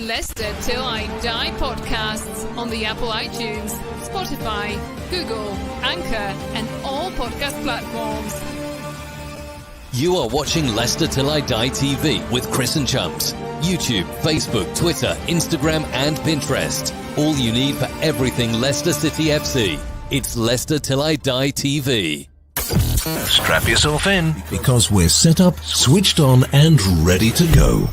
Leicester Till I Die podcasts on the Apple iTunes, Spotify, Google, Anchor, and all podcast platforms. You are watching Leicester Till I Die TV with Chris and Chumps. YouTube, Facebook, Twitter, Instagram, and Pinterest. All you need for everything Leicester City FC. It's Leicester Till I Die TV. Strap yourself in, because we're set up, switched on, and ready to go.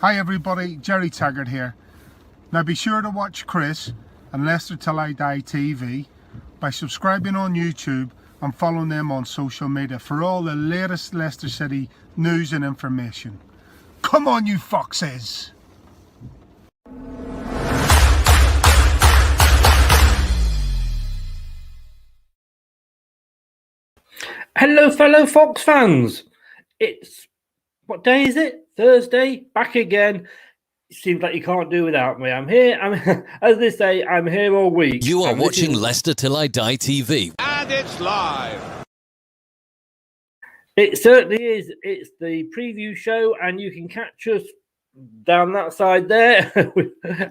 Hi everybody, Jerry Taggart here. Now be sure to watch Chris and Leicester Till I Die TV by subscribing on YouTube and following them on social media for all the latest Leicester City news and information. Come on you foxes! Hello fellow Fox fans, it's, what day is it? Thursday, back again. It seems like you can't do without me. I'm here. As they say, I'm here all week. You are watching Leicester Till I Die TV. and it's live. It certainly is. It's the preview show, and you can catch us down that side there.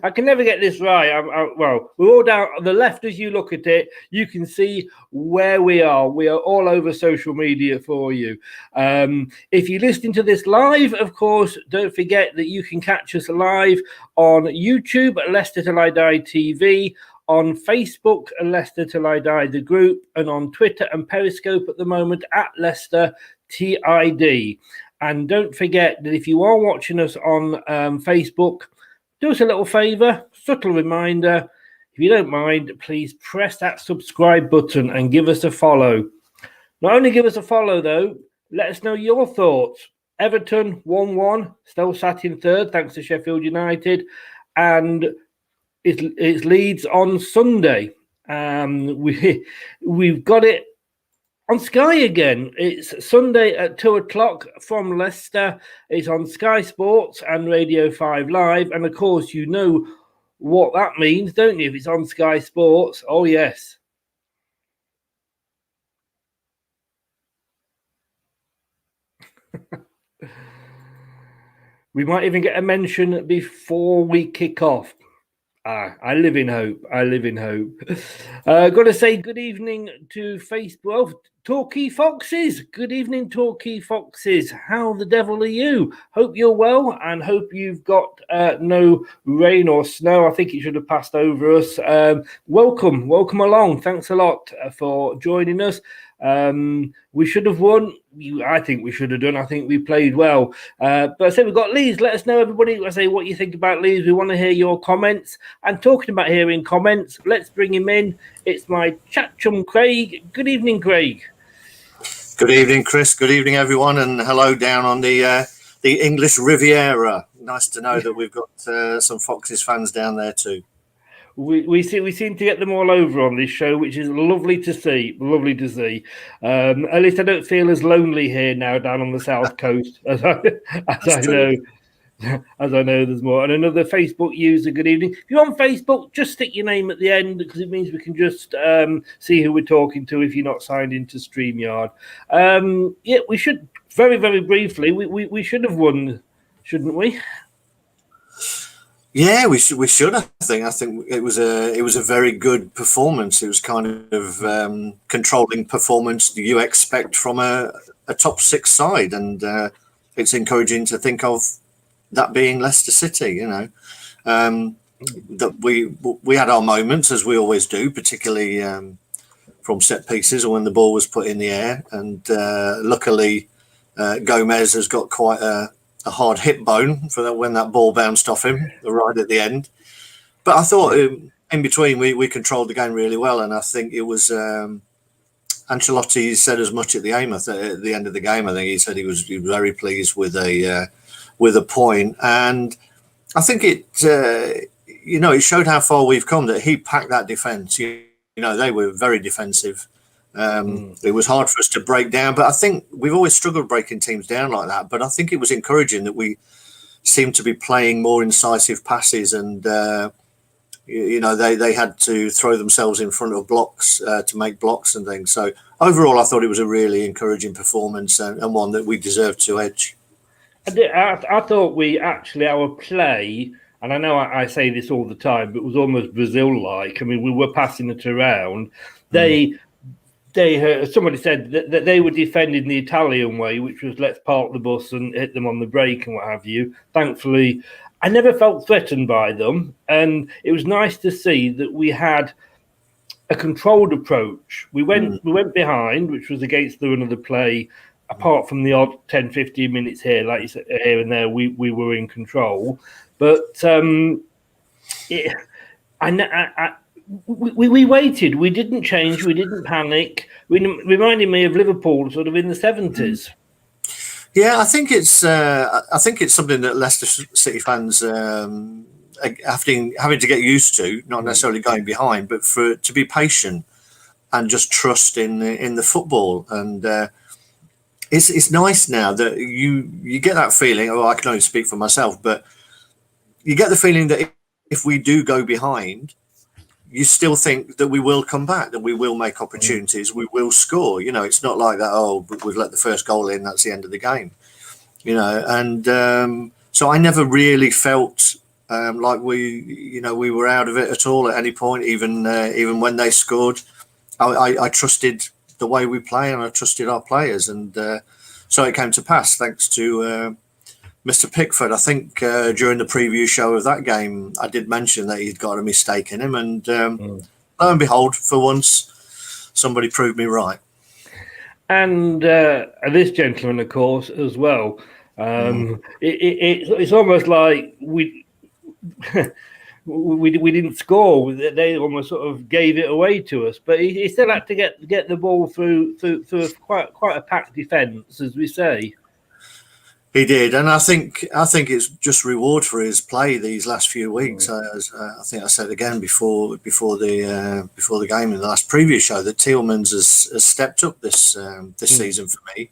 I can never get this right. Well, we're all down on the left as you look at it. You can see where we are. We are all over social media for you. If you're listening to this live, of course, don't forget that you can catch us live on YouTube at Leicester Till I Die TV, on Facebook at Leicester Till I Die the group, and on Twitter and Periscope at the moment at Leicester TID. And don't forget that if you are watching us on Facebook, do us a little favour, subtle reminder. If you don't mind, please press that subscribe button and give us a follow. Not only give us a follow, though, let us know your thoughts. Everton 1-1, still sat in third, thanks to Sheffield United. And it's Leeds on Sunday. We've got it on Sky again. It's Sunday at 2 o'clock from Leicester. It's on Sky Sports and Radio 5 Live. And of course, you know what that means, don't you? If it's on Sky Sports, oh yes. We might even get a mention before we kick off. I live in hope. I live in hope. Got to say good evening to Facebook. Torquay Foxes. Good evening, Torquay Foxes. How the devil are you? Hope you're well and hope you've got no rain or snow. I think it should have passed over us. Welcome along. Thanks a lot for joining us. We should have won. I think we should have done. I think we played well. But I say we've got Leeds. Let us know, everybody. I say what you think about Leeds. We want to hear your comments. And talking about hearing comments, let's bring him in. It's my chat chum, Craig. Good evening, Craig. Good evening, Chris. Good evening, everyone, and hello down on the English Riviera. Nice to know that we've got some Foxes fans down there too. We seem to get them all over on this show, which is lovely to see. Lovely to see. At least I don't feel as lonely here now down on the south coast as I know. As I know, there's more. And another Facebook user, good evening. If you're on Facebook, just stick your name at the end because it means we can just see who we're talking to if you're not signed into StreamYard. Yeah, we should, very, very briefly, we should have won, shouldn't we? Yeah, we should. I think it was a very good performance. It was kind of controlling performance you expect from a top six side, and it's encouraging to think of that being Leicester City. You know, that we had our moments, as we always do, particularly from set pieces or when the ball was put in the air. And luckily, Gomez has got quite a hard hip bone for that when that ball bounced off him right at the end. But I thought in between we controlled the game really well, and I think it was Ancelotti said as much at the end of the game. I think he said he was very pleased with a point, and I think it showed how far we've come that he packed that defence. They were very defensive. It was hard for us to break down, but I think we've always struggled breaking teams down like that. But I think it was encouraging that we seemed to be playing more incisive passes, and they had to throw themselves in front of blocks to make blocks and things. So overall, I thought it was a really encouraging performance and one that we deserved to edge. I thought our play, and I know I say this all the time, but it was almost Brazil-like. I mean, we were passing it around. Somebody said that they were defending the Italian way, which was let's park the bus and hit them on the brake and what have you. Thankfully, I never felt threatened by them, and it was nice to see that we had a controlled approach. We went behind, which was against the run of the play. Apart from the odd 10, 15 minutes here, like you said, here and there, we were in control. But we waited. We didn't change. We didn't panic. Reminded me of Liverpool, sort of in the 70s. Yeah, I think it's something that Leicester City fans having to get used to. Not necessarily going behind, but to be patient and just trust in the football. And it's nice now that you get that feeling. Oh, I can only speak for myself, but you get the feeling that if we do go behind, you still think that we will come back, that we will make opportunities, we will score. It's not like that, oh, we've let the first goal in, that's the end of the game. And so I never really felt like we were out of it at all at any point, even when they scored. I trusted the way we play, and I trusted our players. And so it came to pass, thanks to Mr. Pickford. I think during the preview show of that game, I did mention that he'd got a mistake in him, and lo and behold, for once, somebody proved me right. And this gentleman, of course, as well. It's almost like we didn't score. They almost sort of gave it away to us, but he still had to get the ball through quite a packed defence, as we say. He did, and I think it's just reward for his play these last few weeks. As I think I said again before the game in the last preview show, that Tielemans has stepped up this season for me.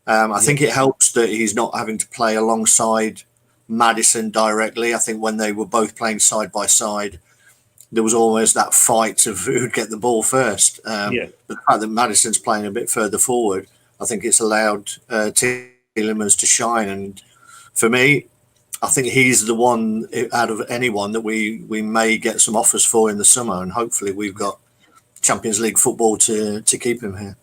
I think it helps that he's not having to play alongside Maddison directly. I think when they were both playing side by side, there was always that fight of who'd get the ball first. The fact that Maddison's playing a bit further forward, I think it's allowed Tielemans to shine. And for me, I think he's the one out of anyone that we may get some offers for in the summer, and hopefully we've got Champions League football to keep him here.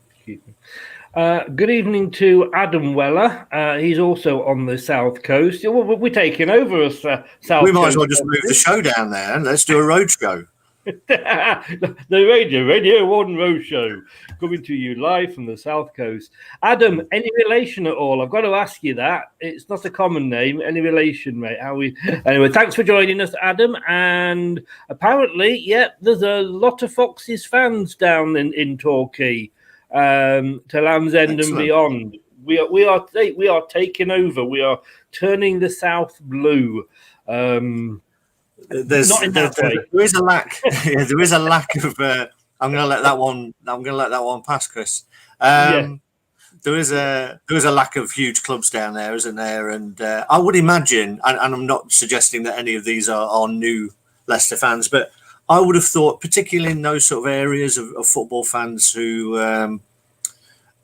Good evening to Adam Weller. He's also on the South Coast. We're taking over us. We might as well just move the show down there and let's do a road show. The Radio 1 Road Show, coming to you live from the South Coast. Adam, any relation at all? I've got to ask you that. It's not a common name. Any relation, mate? Anyway, thanks for joining us, Adam. And apparently, there's a lot of Foxes fans down in Torquay, to Land's End and beyond. We are taking over. We are turning the South blue. There is a lack. There is a lack of. I'm going to let that one pass, Chris. There is a lack of huge clubs down there, isn't there? And I would imagine, and I'm not suggesting that any of these are new Leicester fans, but I would have thought, particularly in those sort of areas of football fans who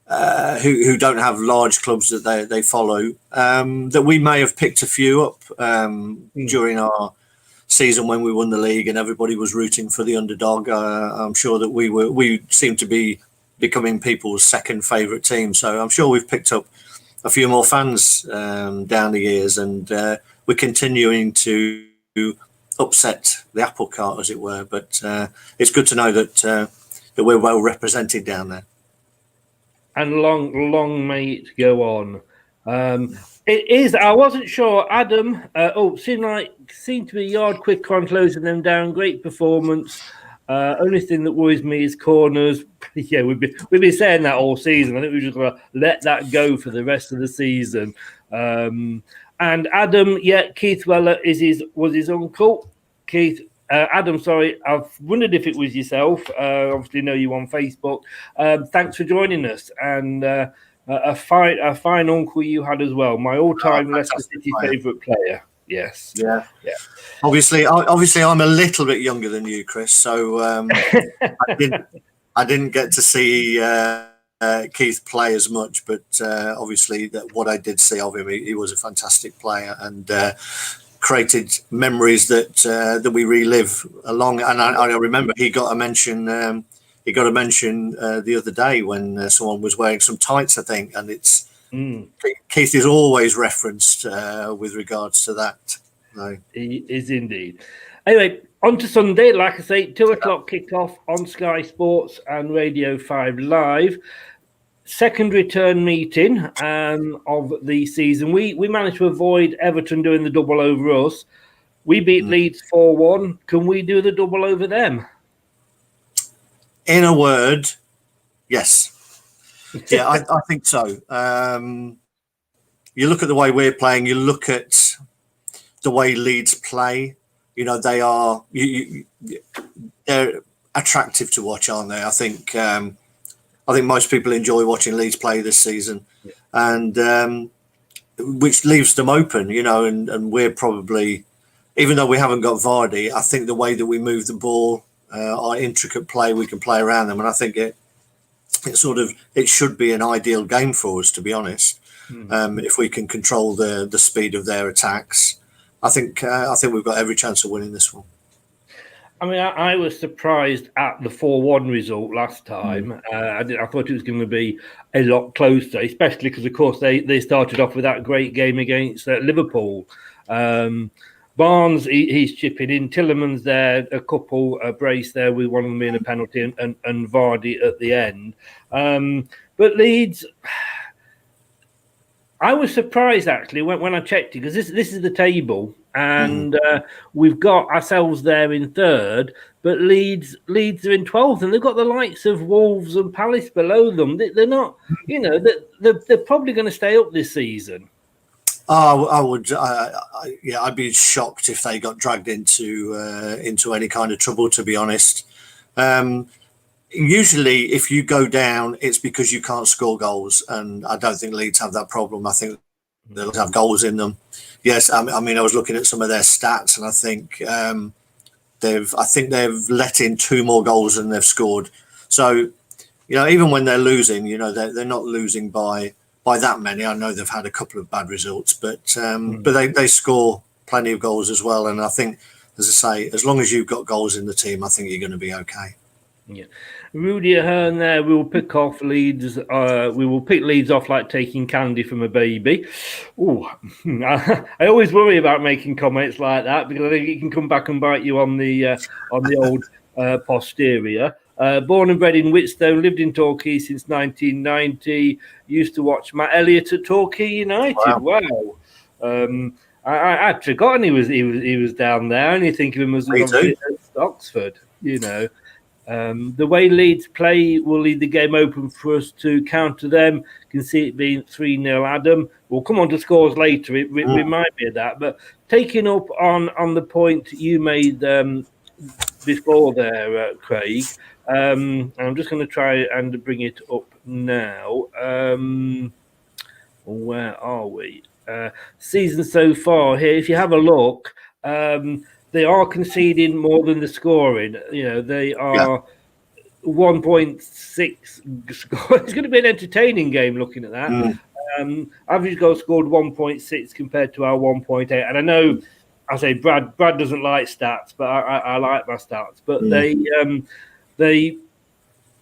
don't have large clubs that they follow, that we may have picked a few up during our season when we won the league and everybody was rooting for the underdog. I'm sure that we seem to be becoming people's second favourite team. So I'm sure we've picked up a few more fans down the years, and we're continuing to upset the apple cart, as it were. But it's good to know that we're well represented down there. And long may it go on. It is. I wasn't sure, Adam. Seemed to be yard quick on closing them down. Great performance. Only thing that worries me is corners. Yeah, we've been saying that all season. I think we're just gonna let that go for the rest of the season. And Adam, yeah, Keith Weller was his uncle. Keith, Adam, sorry, I've wondered if it was yourself. Obviously, know you on Facebook. Thanks for joining us, and a fine uncle you had as well. My all-time Leicester City favourite player. Yes. Yeah. Obviously, I'm a little bit younger than you, Chris. So I didn't get to see Keith play as much, but obviously what I did see of him, he was a fantastic player and created memories that we relive along. And I remember he got a mention. He got a mention the other day when someone was wearing some tights, I think, and it's. Keith is always referenced with regards to that. So. He is indeed. Anyway, on to Sunday. Like I say, 2:00 kick-off on Sky Sports and Radio 5 Live. Second return meeting of the season. We managed to avoid Everton doing the double over us. We beat Leeds 4-1. Can we do the double over them? In a word, yes. Yeah, I think so. You look at the way we're playing. You look at the way Leeds play. You know, they're attractive to watch, aren't they? I think most people enjoy watching Leeds play this season, and which leaves them open. You know, and we're probably, even though we haven't got Vardy, I think the way that we move the ball, our intricate play, we can play around them, and I think it should be an ideal game for us, to be honest. If we can control the speed of their attacks, I think we've got every chance of winning this one. I mean, I was surprised at the 4-1 result last time. I thought it was going to be a lot closer, especially because, of course, they started off with that great game against Liverpool. Barnes, he's chipping in. Tillerman's there, a brace there with one of them being a penalty, and Vardy at the end. But Leeds, I was surprised actually when I checked it, because this is the table, and we've got ourselves there in third, but Leeds are in 12th, and they've got the likes of Wolves and Palace below them. They're not, you know, they're probably going to stay up this season. I would, I'd be shocked if they got dragged into any kind of trouble, to be honest. Usually, if you go down, it's because you can't score goals, and I don't think Leeds have that problem. I think they'll have goals in them. Yes, I mean, I was looking at some of their stats, and I think they've let in 2 more goals than they've scored. So, you know, even when they're losing, you know, they're not losing by that many. I know they've had a couple of bad results, but they score plenty of goals as well. And I think, as I say, as long as you've got goals in the team, I think you're going to be okay. Yeah, Rudy Ahern there. We will pick off Leeds. We will pick Leeds off like taking candy from a baby. Oh, I always worry about making comments like that because I think it can come back and bite you on the old posterior. Born and bred in Whitstone, lived in Torquay since 1990. Used to watch Matt Elliott at Torquay United. Wow. I had forgotten he was down there. I only think of him as at Oxford. You know, the way Leeds play will leave the game open for us to counter them. Can see it being 3-0. Adam, we'll come on to scores later. It remind me of that. But taking up on the point you made before there, Craig. I'm just going to try and bring it up now. Where are we? Season so far here, if you have a look, they are conceding more than the scoring. You know, they are 1.6. It's going to be an entertaining game looking at that. Average goal scored 1.6 compared to our 1.8. And I know, I say Brad doesn't like stats, but I like my stats. But they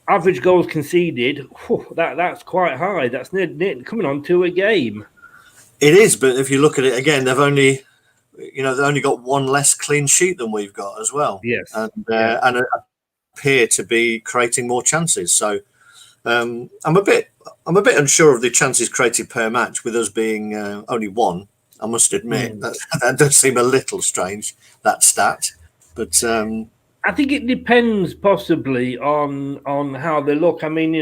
average goals conceded, that's quite high. That's near coming on to a game. It is, but if you look at it again, they've only, they only got one less clean sheet than we've got as well. Yes. And appear to be creating more chances. So I'm a bit unsure of the chances created per match with us being only one. I must admit that does seem a little strange, that stat. But I think it depends possibly on how they look. I mean,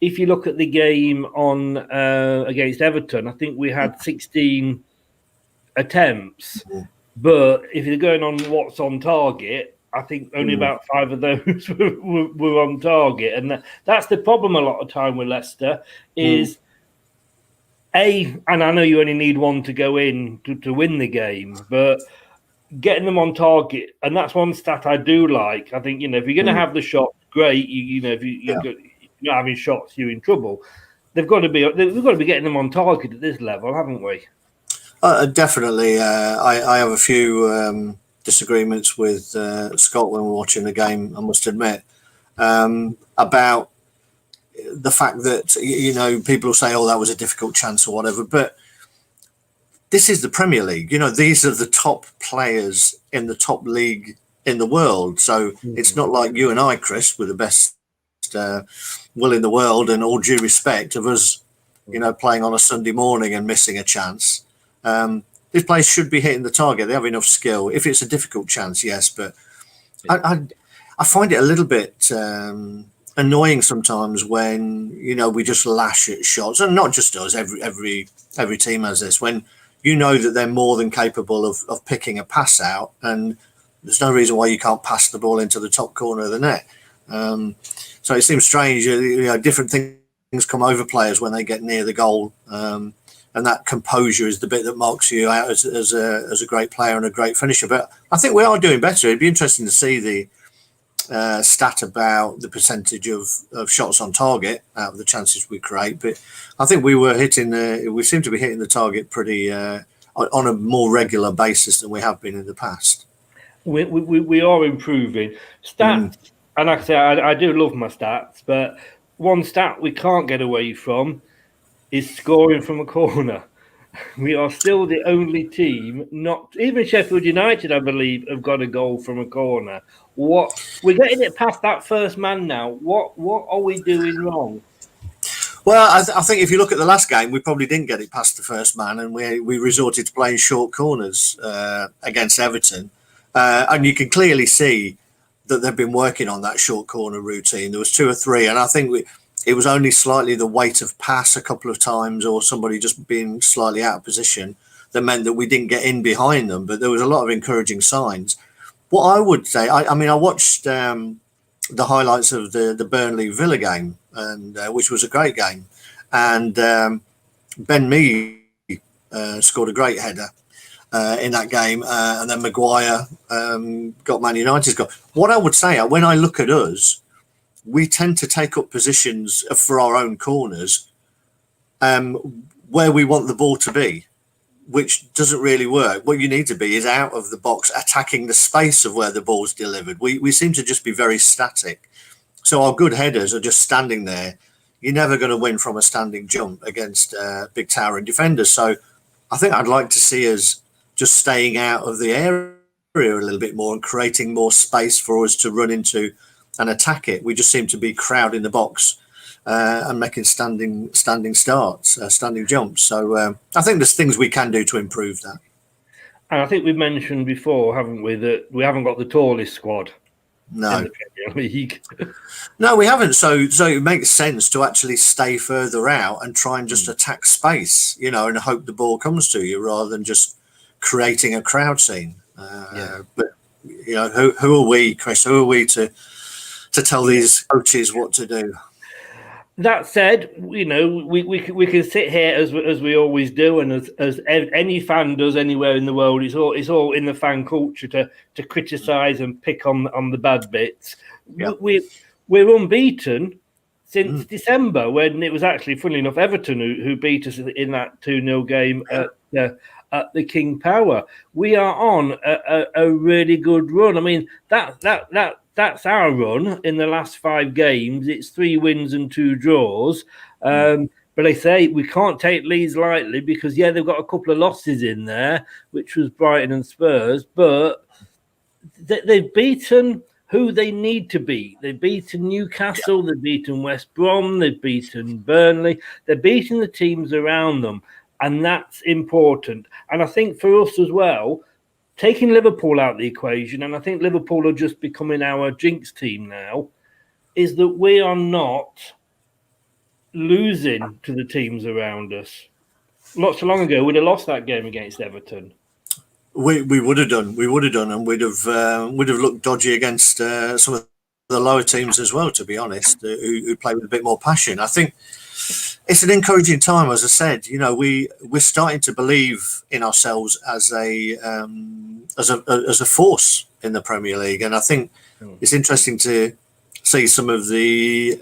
if you look at the game on against Everton, I think we had 16 attempts, but if you're going on what's on target, I think only about 5 of those were on target, and that's the problem a lot of time with Leicester is and I know you only need one to go in to win the game, but getting them on target, and that's one stat I do like. I think if you're going to have the shot, great. If you're not having shots, you're in trouble. We've got to be getting them on target at this level, haven't we? Definitely. I have a few disagreements with Scott when we're watching the game, I must admit, about the fact that people will say, "Oh, that was a difficult chance" or whatever, but this is the Premier League. These are the top players in the top league in the world. So it's not like you and I, Chris, with the best will in the world and all due respect of us, playing on a Sunday morning and missing a chance. These players should be hitting the target. They have enough skill. If it's a difficult chance, yes, but I find it a little bit annoying sometimes when we just lash at shots, and not just us. Every team has this. When that they're more than capable of picking a pass out, and there's no reason why you can't pass the ball into the top corner of the net. So it seems strange. Different things come over players when they get near the goal. And that composure is the bit that marks you out as a great player and a great finisher. But I think we are doing better. It'd be interesting to see the stat about the percentage of shots on target out of the chances we create. But I think we seem to be hitting the target pretty on a more regular basis than we have been in the past. We are improving stats, and like I say, I do love my stats. But one stat we can't get away from is scoring from a corner. We are still the only team, not even Sheffield United, I believe, have got a goal from a corner. We're getting it past that first man now. What are we doing wrong? Well, I think if you look at the last game, we probably didn't get it past the first man, and we resorted to playing short corners against Everton. And you can clearly see that they've been working on that short corner routine. There was 2 or 3, and I think it was only slightly the weight of pass a couple of times or somebody just being slightly out of position that meant that we didn't get in behind them. But there was a lot of encouraging signs. What I would say, I watched the highlights of the Burnley Villa game, and which was a great game. And Ben Mee scored a great header in that game. And then Maguire got Man United's goal. What I would say, when I look at us, we tend to take up positions for our own corners where we want the ball to be, which doesn't really work. What you need to be is out of the box, attacking the space of where the ball's delivered. We seem to just be very static. So our good headers are just standing there. You're never going to win from a standing jump against big towering defenders. So I think I'd like to see us just staying out of the area a little bit more and creating more space for us to run into and attack it. We just seem to be crowding the box and making standing starts, standing jumps. So I think there's things we can do to improve that. And I think we've mentioned before, haven't we, that we haven't got the tallest squad in the Premier League. No, we haven't. So it makes sense to actually stay further out and try and just attack space, and hope the ball comes to you rather than just creating a crowd scene. But who are we, Chris? Who are we to tell these coaches what to do? That said, we can sit here as we always do, and as any fan does anywhere in the world. It's all in the fan culture to criticise and pick on the bad bits. Yep. We're unbeaten since December, when it was actually, funnily enough, Everton who beat us in that 2-0 game at the King Power. We are on a really good run. I mean, that's our run in the last 5 games. It's 3 wins and 2 draws. But But I say we can't take Leeds lightly because, yeah, they've got a couple of losses in there, which was Brighton and Spurs, but they've beaten who they need to beat. They've beaten Newcastle, they've beaten West Brom, they've beaten Burnley, they're beating the teams around them, and that's important. And I think for us as well, taking Liverpool out of the equation, and I think Liverpool are just becoming our jinx team now, is that we are not losing to the teams around us. Not so long ago, we'd have lost that game against Everton. We would have done, and we'd have looked dodgy against some of the lower teams as well. To be honest, who play with a bit more passion. I think it's an encouraging time, as I said. You know, we're starting to believe in ourselves as a force in the Premier League, and I think it's interesting to see some of the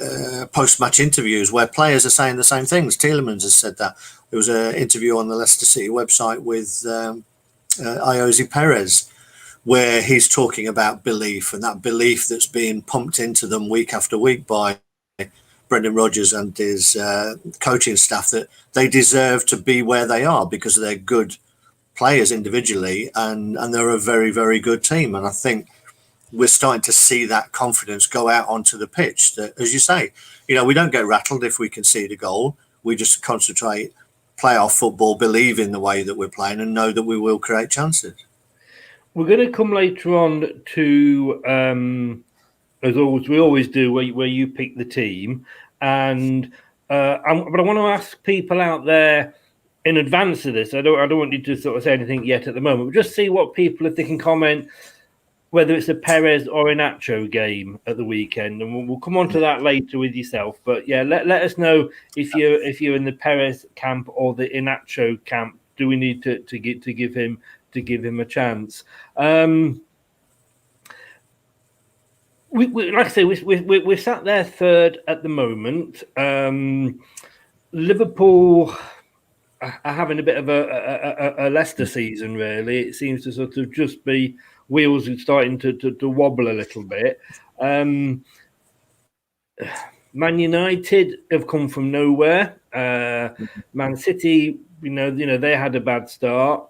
post-match interviews where players are saying the same things. Tielemans has said that. There was an interview on the Leicester City website with Iosi Perez, where he's talking about belief, and that belief that's being pumped into them week after week by Brendan Rodgers and his coaching staff, that they deserve to be where they are because they're good players individually, and they're a very, very good team. And I think we're starting to see that confidence go out onto the pitch. That, as you say, you know, we don't get rattled if we concede a goal. We just concentrate, play our football, believe in the way that we're playing, and know that we will create chances. We're going to come later on to, as always, we always do, where you pick the team. But I want to ask people out there in advance of this. I don't want you to sort of say anything yet at the moment, but just see what people, if they can comment, whether it's a Perez or Inacho game at the weekend, and we'll come on to that later with yourself. But yeah, let us know if you're in the Perez camp or the Inacho camp. Do we need to give him a chance? We like I say, we're sat there third at the moment. Liverpool are having a bit of a Leicester season, really. It seems to sort of just be wheels are starting to wobble a little bit. Man United have come from nowhere. Man City, you know, they had a bad start.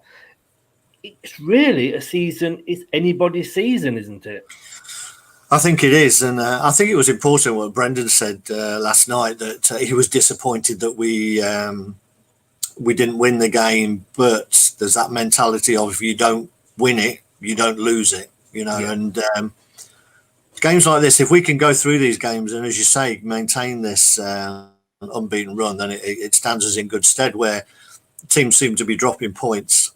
It's really a season. It's anybody's season, isn't it? I think it is, and I think it was important what Brendan said last night, that he was disappointed that we didn't win the game, but there's that mentality of if you don't win it, you don't lose it, you know. Yeah. And games like this, if we can go through these games and, as you say, maintain this unbeaten run, then it stands us in good stead, where teams seem to be dropping points,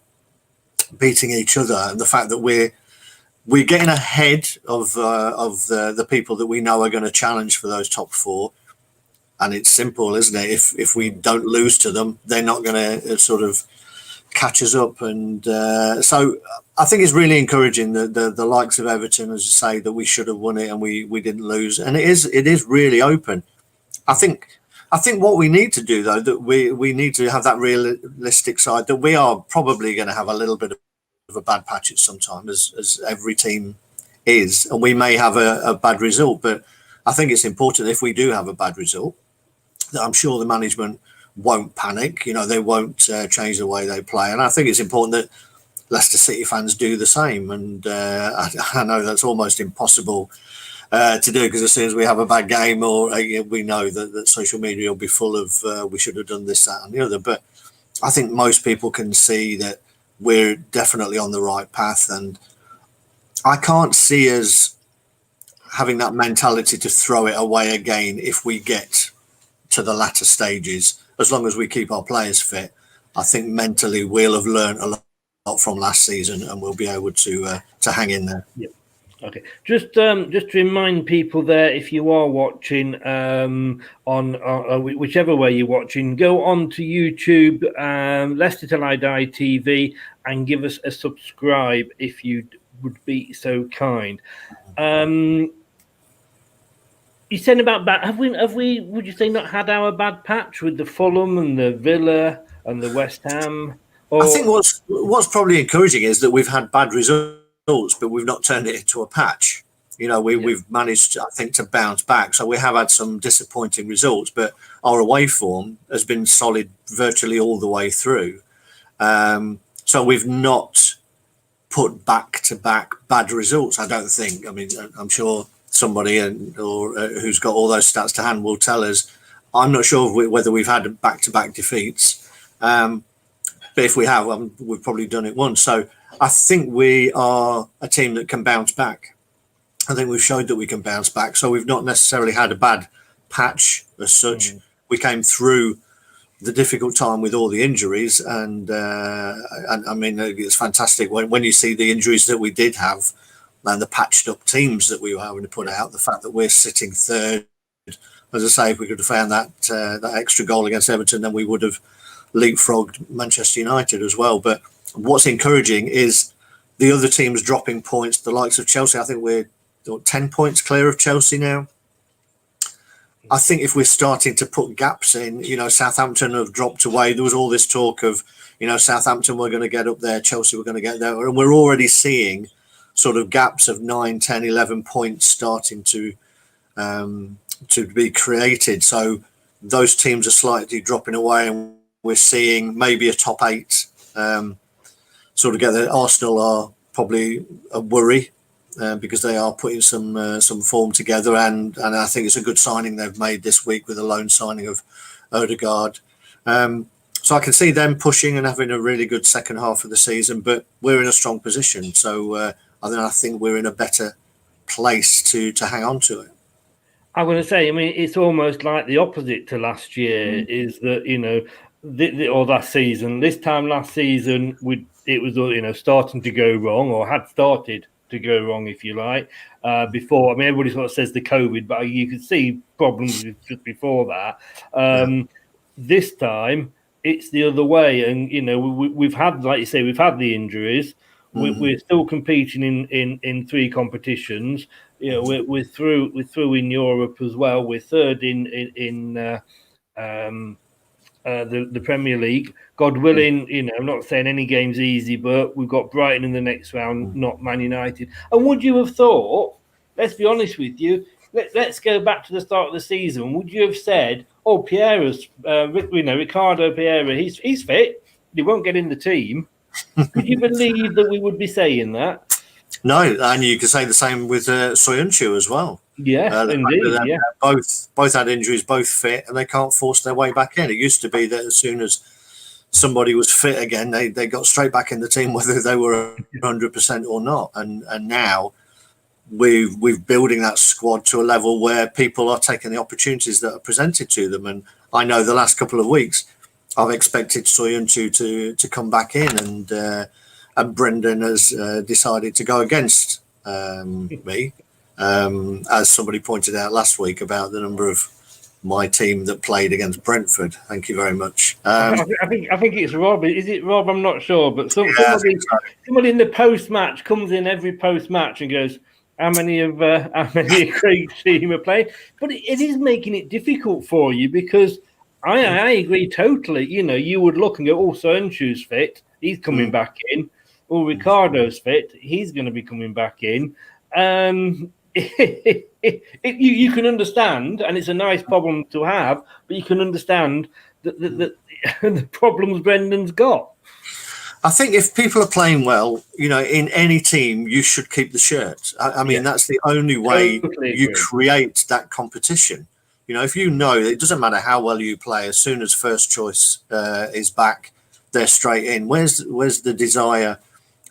beating each other, and the fact that we're getting ahead of the people that we know are going to challenge for those top four. And it's simple, isn't it? If we don't lose to them, they're not going to sort of catch us up. And so I think it's really encouraging that the likes of Everton, as you say, that we should have won it and we didn't lose. And it is really open. I think what we need to do, though, that we need to have that realistic side, that we are probably going to have a little bit of a bad patch at some time, as every team is, and we may have a bad result. But I think it's important, if we do have a bad result, that I'm sure the management won't panic. You know, they won't change the way they play. And I think it's important that Leicester City fans do the same. And I know that's almost impossible to do, because as soon as we have a bad game, or we know that social media will be full of we should have done this, that and the other. But I think most people can see that we're definitely on the right path, and I can't see us having that mentality to throw it away again if we get to the latter stages. As long as we keep our players fit, I think mentally we'll have learned a lot from last season, and we'll be able to hang in there. Yeah. Okay. Just to remind people there, if you are watching on whichever way you're watching, go on to YouTube, Leicester Till I Die TV, and give us a subscribe if you would be so kind. You said about bad. Have we? Would you say not had our bad patch with the Fulham and the Villa and the West Ham? I think what's probably encouraging is that we've had bad results, but we've not turned it into a patch. We've managed, I think, to bounce back. So we have had some disappointing results, but our away form has been solid virtually all the way through. So we've not put back-to-back bad results, I don't think. I mean, I'm sure somebody who's got all those stats to hand will tell us. I'm not sure whether we've had back-to-back defeats, but if we have, we've probably done it once. So I think we are a team that can bounce back. I think we've showed that we can bounce back. So we've not necessarily had a bad patch as such. We came through the difficult time with all the injuries, and I mean, it's fantastic when you see the injuries that we did have and the patched up teams that we were having to put out. The fact that we're sitting third, as I say, if we could have found that extra goal against Everton, then we would have leapfrogged Manchester United as well. But what's encouraging is the other teams dropping points, the likes of Chelsea. I think we're 10 points clear of Chelsea now. I think if we're starting to put gaps in, Southampton have dropped away. There was all this talk of, Southampton were going to get up there, Chelsea were going to get there. And we're already seeing sort of gaps of 9, 10, 11 points starting to be created. So those teams are slightly dropping away, and we're seeing maybe a top 8 sort of get there. Arsenal are probably a worry. Because they are putting some form together, and I think it's a good signing they've made this week with the loan signing of Odegaard. So I can see them pushing and having a really good second half of the season, but we're in a strong position. So I think we're in a better place to hang on to it. I'm going to say, I mean, it's almost like the opposite to last year. Is that or last season? This time last season, it was starting to go wrong, or had started to go wrong, if you like, before. I mean, everybody sort of says the COVID, but you could see problems just before that. This time, it's the other way, and we've had, like you say, we've had the injuries. We're still competing in 3 competitions. We're through in Europe as well. We're third in the Premier League. God willing, I'm not saying any game's easy, but we've got Brighton in the next round, not Man United. And would you have thought, let's be honest with you, let's go back to the start of the season, would you have said, Piera's, Ricardo Pereira, he's fit, he won't get in the team? Could you believe that we would be saying that? No, and you could say the same with Soyuncu as well. Yeah, indeed. Yeah. Both had injuries, both fit, and they can't force their way back in. It used to be that as soon as somebody was fit again, they got straight back in the team, whether they were 100% or not. And now we're building that squad to a level where people are taking the opportunities that are presented to them. And I know the last couple of weeks, I've expected Soyuncu to come back in, and Brendan has decided to go against me. As somebody pointed out last week about the number of my team that played against Brentford. Thank you very much. I think it's Rob. Is it Rob? I'm not sure, but somebody in the post match comes in every post match and goes, "How many of Craig's team are playing?" But it is making it difficult for you, because I agree totally. You would look and go, "Oh, Soyuncu's fit. He's coming back in. Oh, Ricardo's fit. He's going to be coming back in." You can understand, and it's a nice problem to have, but you can understand the problems Brendan's got. I think if people are playing well, in any team, you should keep the shirt. I mean, that's the only way you create that competition. If it doesn't matter how well you play, as soon as first choice is back, they're straight in. Where's the desire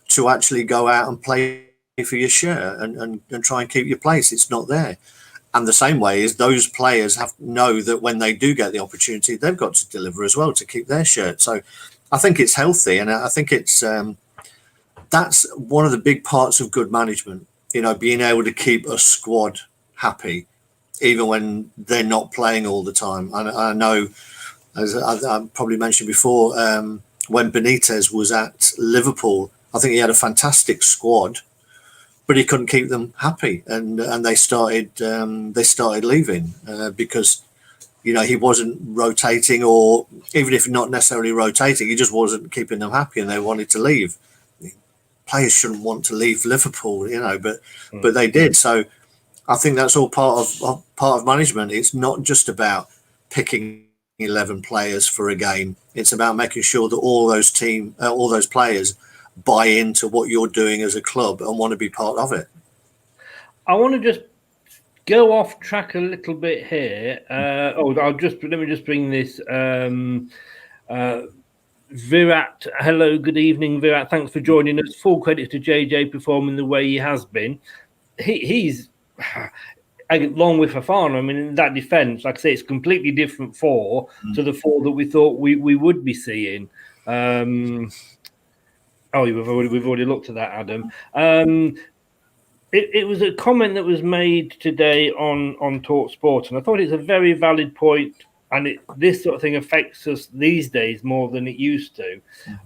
to actually go out and play for your shirt and try and keep your place? It's not there. And the same way is those players know that when they do get the opportunity, they've got to deliver as well to keep their shirt. So I think it's healthy, and I think it's that's one of the big parts of good management, being able to keep a squad happy even when they're not playing all the time. I know, as I probably mentioned before, when Benitez was at Liverpool, I think he had a fantastic squad, but he couldn't keep them happy, and they started leaving because he wasn't rotating, or even if not necessarily rotating, he just wasn't keeping them happy, and they wanted to leave. Players shouldn't want to leave Liverpool, but they did. So I think that's all part of management. It's not just about picking 11 players for a game. It's about making sure that all those players buy into what you're doing as a club and want to be part of it. I want to just go off track a little bit here. Let me just bring this. Virat, hello, good evening, Virat. Thanks for joining us. Full credit to JJ performing the way he has been. He's along with Fafana. I mean, in that defence, like I say, it's completely different to the 4 that we thought we would be seeing. We've already looked at that, Adam. It was a comment that was made today on Talk Sport, and I thought it's a very valid point. And this sort of thing affects us these days more than it used to.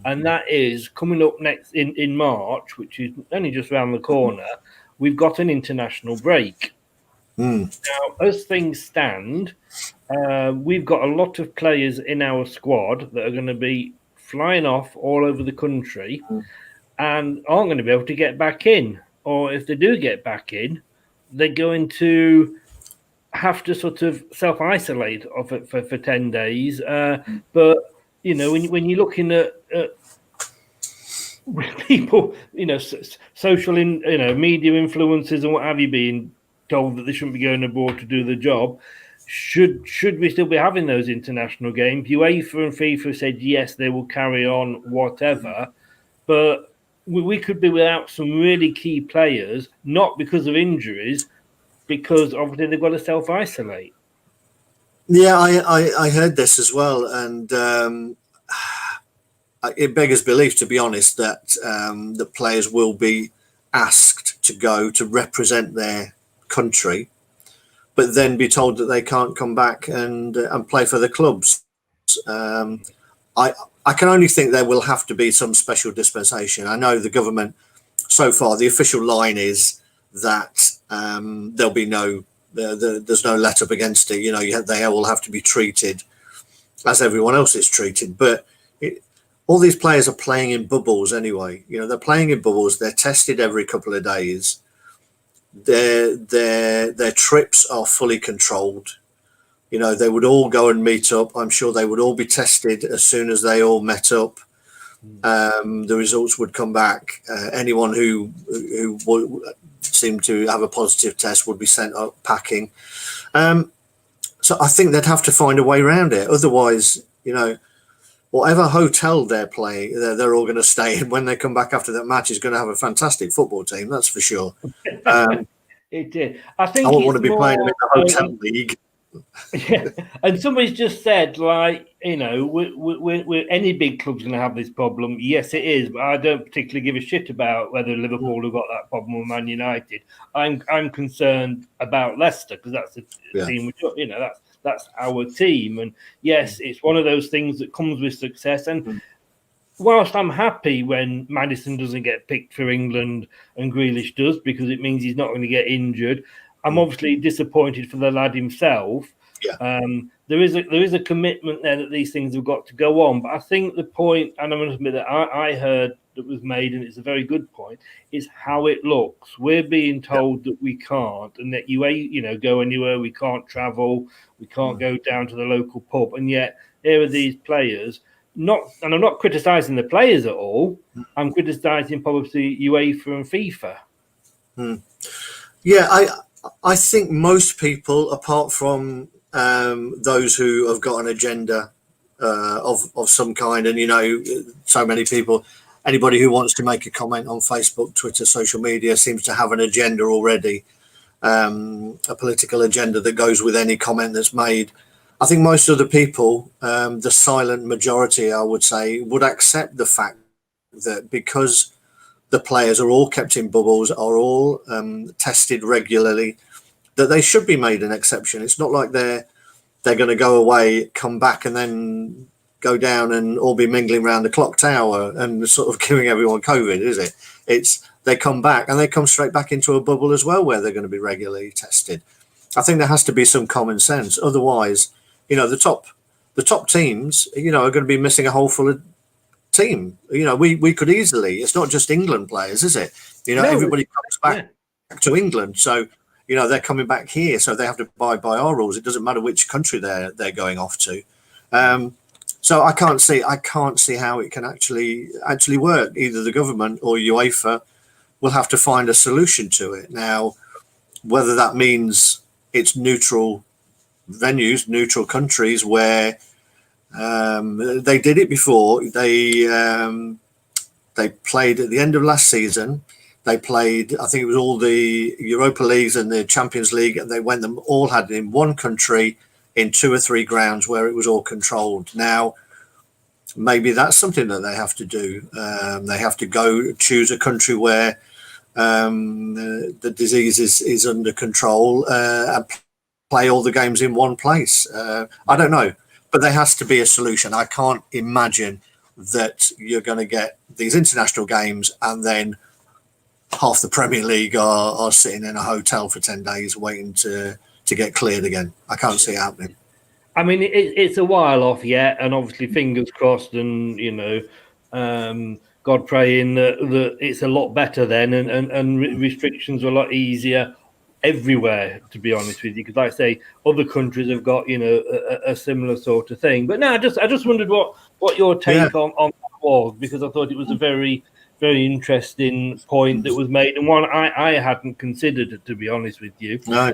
And that is coming up next in March, which is only just around the corner, we've got an international break. Now, as things stand, we've got a lot of players in our squad that are going to be flying off all over the country and aren't going to be able to get back in. Or if they do get back in, they're going to have to sort of self-isolate for 10 days. But, when you're looking at people, social, media influencers and what have you being told that they shouldn't be going abroad to do the job, should we still be having those international games? UEFA and FIFA said, yes, they will carry on, whatever. But we could be without some really key players, not because of injuries, because obviously they've got to self-isolate. Yeah, I heard this as well, and it beggars belief, to be honest, that the players will be asked to go to represent their country, but then be told that they can't come back and play for the clubs. I can only think there will have to be some special dispensation. I know the government, so far, the official line is that there'll be there's no let up against it. They all have to be treated as everyone else is treated. But all these players are playing in bubbles anyway. They're playing in bubbles. They're tested every couple of days. Their trips are fully controlled. They would all go and meet up. I'm sure they would all be tested as soon as they all met up. The results would come back. Anyone who seemed to have a positive test would be sent up packing. So I think they'd have to find a way around it. Otherwise, whatever hotel they're playing, they're all going to stay in when they come back after that match is going to have a fantastic football team. That's for sure. It did. I think I wouldn't want to be playing them in the hotel league. Yeah, and somebody's just said, we're any big club's going to have this problem. Yes, it is, but I don't particularly give a shit about whether Liverpool have got that problem or Man United. I'm concerned about Leicester because that's the team. That's our team, and yes, it's one of those things that comes with success. And whilst I'm happy when Maddison doesn't get picked for England and Grealish does, because it means he's not going to get injured, I'm obviously disappointed for the lad himself. Yeah. There is a commitment there that these things have got to go on. But I think the point, and I'm going to admit that I heard that was made, and it's a very good point, is how it looks. We're being told that we can't, and that you go anywhere, we can't travel, we can't go down to the local pub, and yet here are these players. And I'm not criticising the players at all. I'm criticising probably UEFA and FIFA. Yeah, I think most people, apart from those who have got an agenda of some kind, and so many people, anybody who wants to make a comment on Facebook, Twitter, social media seems to have an agenda already, a political agenda that goes with any comment that's made. I think most of the people, the silent majority, I would say, would accept the fact that because the players are all kept in bubbles, are all tested regularly, that they should be made an exception. It's not like they're going to go away, come back, and then go down and all be mingling around the clock tower and sort of giving everyone COVID, is it? It's they come back and they come straight back into a bubble as well, where they're going to be regularly tested. I think there has to be some common sense. Otherwise, the top teams, are going to be missing a whole full of team. We could easily. It's not just England players, is it? Everybody comes back to England. So they're coming back here, so they have to abide by our rules. It doesn't matter which country they're going off to. So I can't see how it can actually work. Either the government or UEFA will have to find a solution to it. Now, whether that means it's neutral venues, neutral countries where they did it before. They played at the end of last season. They played, I think it was all the Europa Leagues and the Champions League, and they had it in one country in 2 or 3 grounds where it was all controlled. Now, maybe that's something that they have to do. They have to go choose a country where the disease is under control and play all the games in one place. I don't know, but there has to be a solution. I can't imagine that you're going to get these international games and then half the Premier League are sitting in a hotel for 10 days waiting to get cleared again. I can't see it happening. I mean, it's a while off yet, and obviously fingers crossed, and God praying that it's a lot better then, and restrictions are a lot easier everywhere, to be honest with you, because like I say, other countries have got a similar sort of thing. But no, I just wondered what your take on that was, because I thought it was a very, very interesting point that was made, and one I hadn't considered, to be honest with you. No.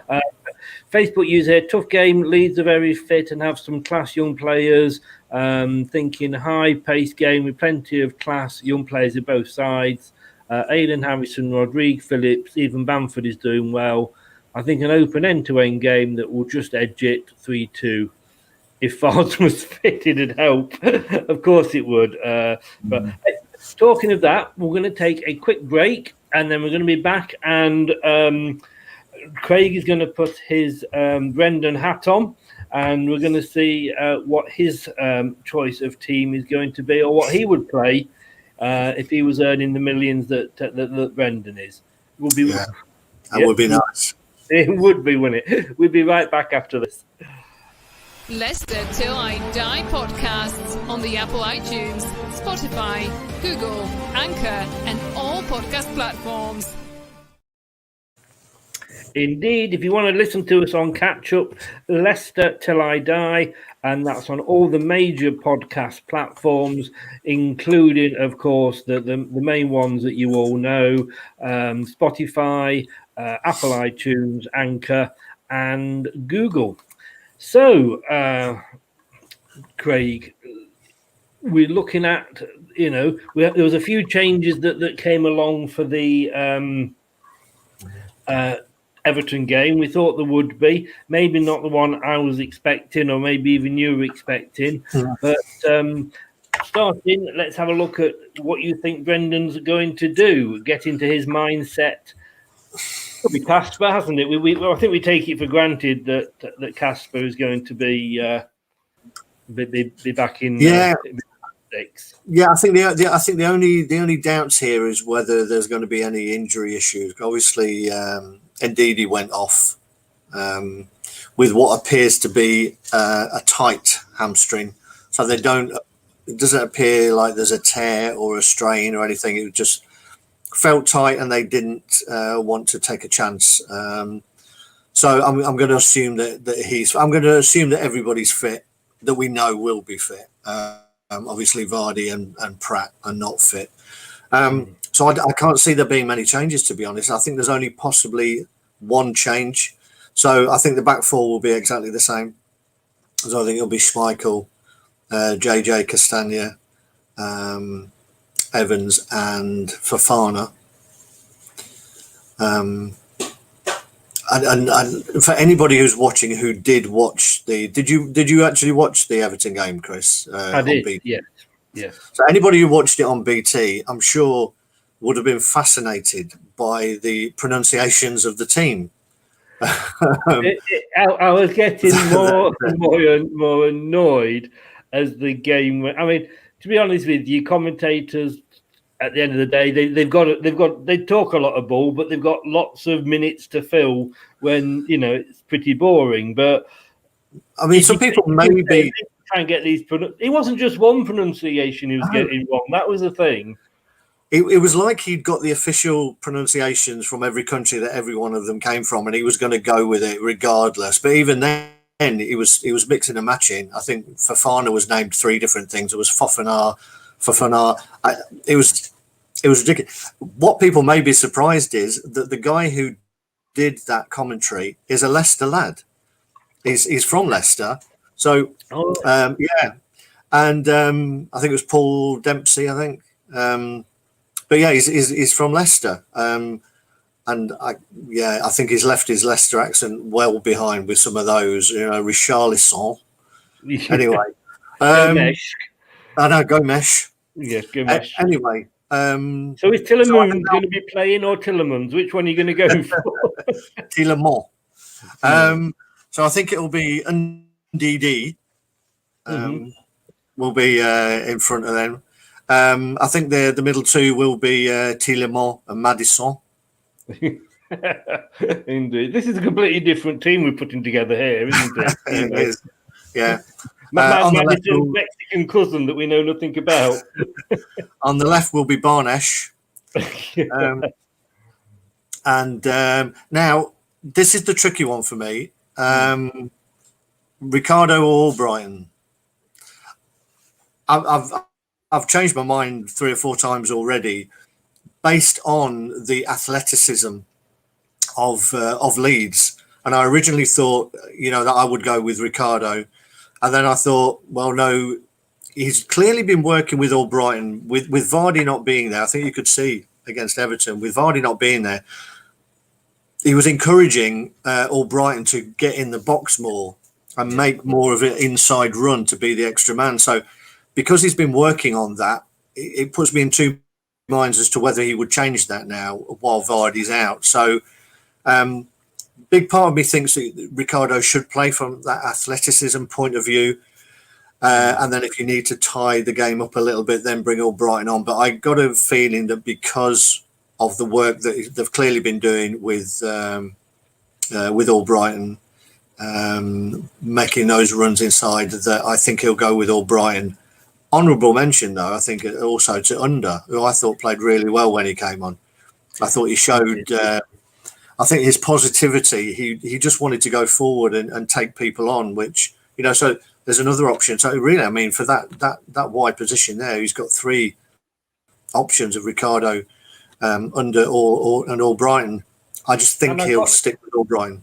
Facebook user, tough game. Leeds are very fit and have some class young players. Thinking high-paced game with plenty of class young players on both sides. Aidan Harrison, Rodrigue Phillips, even Bamford is doing well. I think an open end-to-end game that will just edge it 3-2. If Fards was fit, it'd help. Of course it would. But talking of that, we're going to take a quick break, and then we're going to be back, and Craig is going to put his Brendan hat on, and we're going to see what his choice of team is going to be, or what he would play if he was earning the millions that Brendan is. Would be nice. It would be, wouldn't it? We'll be right back after this. Leicester Till I Die podcasts on the Apple iTunes, Spotify, Google, Anchor, and all podcast platforms. Indeed, if you want to listen to us on Catch Up, Leicester Till I Die, and that's on all the major podcast platforms, including, of course, the main ones that you all know, Spotify, Apple iTunes, Anchor, and Google. So, Craig, we're looking at, there was a few changes that came along for the Everton game. We thought there would be, maybe not the one I was expecting, or maybe even you were expecting. But starting, let's have a look at what you think Brendan's going to do, get into his mindset. It'll be Casper, hasn't it? I think we take it for granted that Casper is going to be back in. Yeah, I think the only doubts here is whether there's going to be any injury issues. Obviously, Ndidi went off with what appears to be a tight hamstring, so it doesn't appear like there's a tear or a strain or anything. It just felt tight, and they didn't want to take a chance. So I'm going to assume I'm going to assume that everybody's fit, that we know will be fit. Obviously, Vardy and Pratt are not fit. So I can't see there being many changes, to be honest. I think there's only possibly one change. So I think the back four will be exactly the same. So I think it'll be Schmeichel, JJ Castagna, Evans, and Fofana. And for anybody who's watching who did watch did you actually watch the Everton game, Chris? I did. Yeah. So anybody who watched it on BT, I'm sure, would have been fascinated by the pronunciations of the team. I was getting more and more annoyed as the game went. I mean, to be honest with you, commentators at the end of the day, they talk a lot of ball, but they've got lots of minutes to fill when it's pretty boring. But I mean, some people maybe try and get these. It wasn't just one pronunciation he was getting wrong. That was the thing. it was like he'd got the official pronunciations from every country that every one of them came from, and he was going to go with it regardless. But even then, he was mixing and matching. I think Fofana was named 3 different things. It was Fofana. It was ridiculous. What people may be surprised is that the guy who did that commentary is a Leicester lad. He's from Leicester, so yeah. And I think it was Paul Dempsey. I think, but yeah, he's from Leicester. And I think he's left his Leicester accent well behind with some of those, Richarlison. Anyway, I know, Gomes. Yes, Gomes. Anyway, so is Tillemans going to be playing or Tillemans? Which one are you going to go for? Tillemans. So I think it will be NDD. Will be in front of them. I think the middle 2 will be Tillemans and Madison. Indeed, this is a completely different team we're putting together here, isn't it? It is. Yeah. Madison's Mexican cousin that we know nothing about. On the left will be Barnesh. Now this is the tricky one for me. Ricardo or Brighton. I've changed my mind 3 or 4 times already, based on the athleticism of Leeds. And I originally thought, that I would go with Ricardo, and then I thought, well, no, he's clearly been working with Albrighton with Vardy not being there. I think you could see against Everton with Vardy not being there, he was encouraging Albrighton to get in the box more and make more of an inside run to be the extra man. So because he's been working on that, it puts me in 2 minds as to whether he would change that now while Vardy's out. So big part of me thinks that Ricardo should play from that athleticism point of view. And then if you need to tie the game up a little bit, then bring Albrighton on. But I got a feeling that because of the work that they've clearly been doing with Albrighton, making those runs inside, that I think he'll go with Albrighton. Honourable mention, though, I think also to Under, who I thought played really well when he came on. I thought he showed, I think his positivity, he just wanted to go forward and take people on, which, so there's another option. So really, I mean, for that wide position there, he's got 3 options of Ricardo, Under and Albrighton. I just think he'll stick with Albrighton.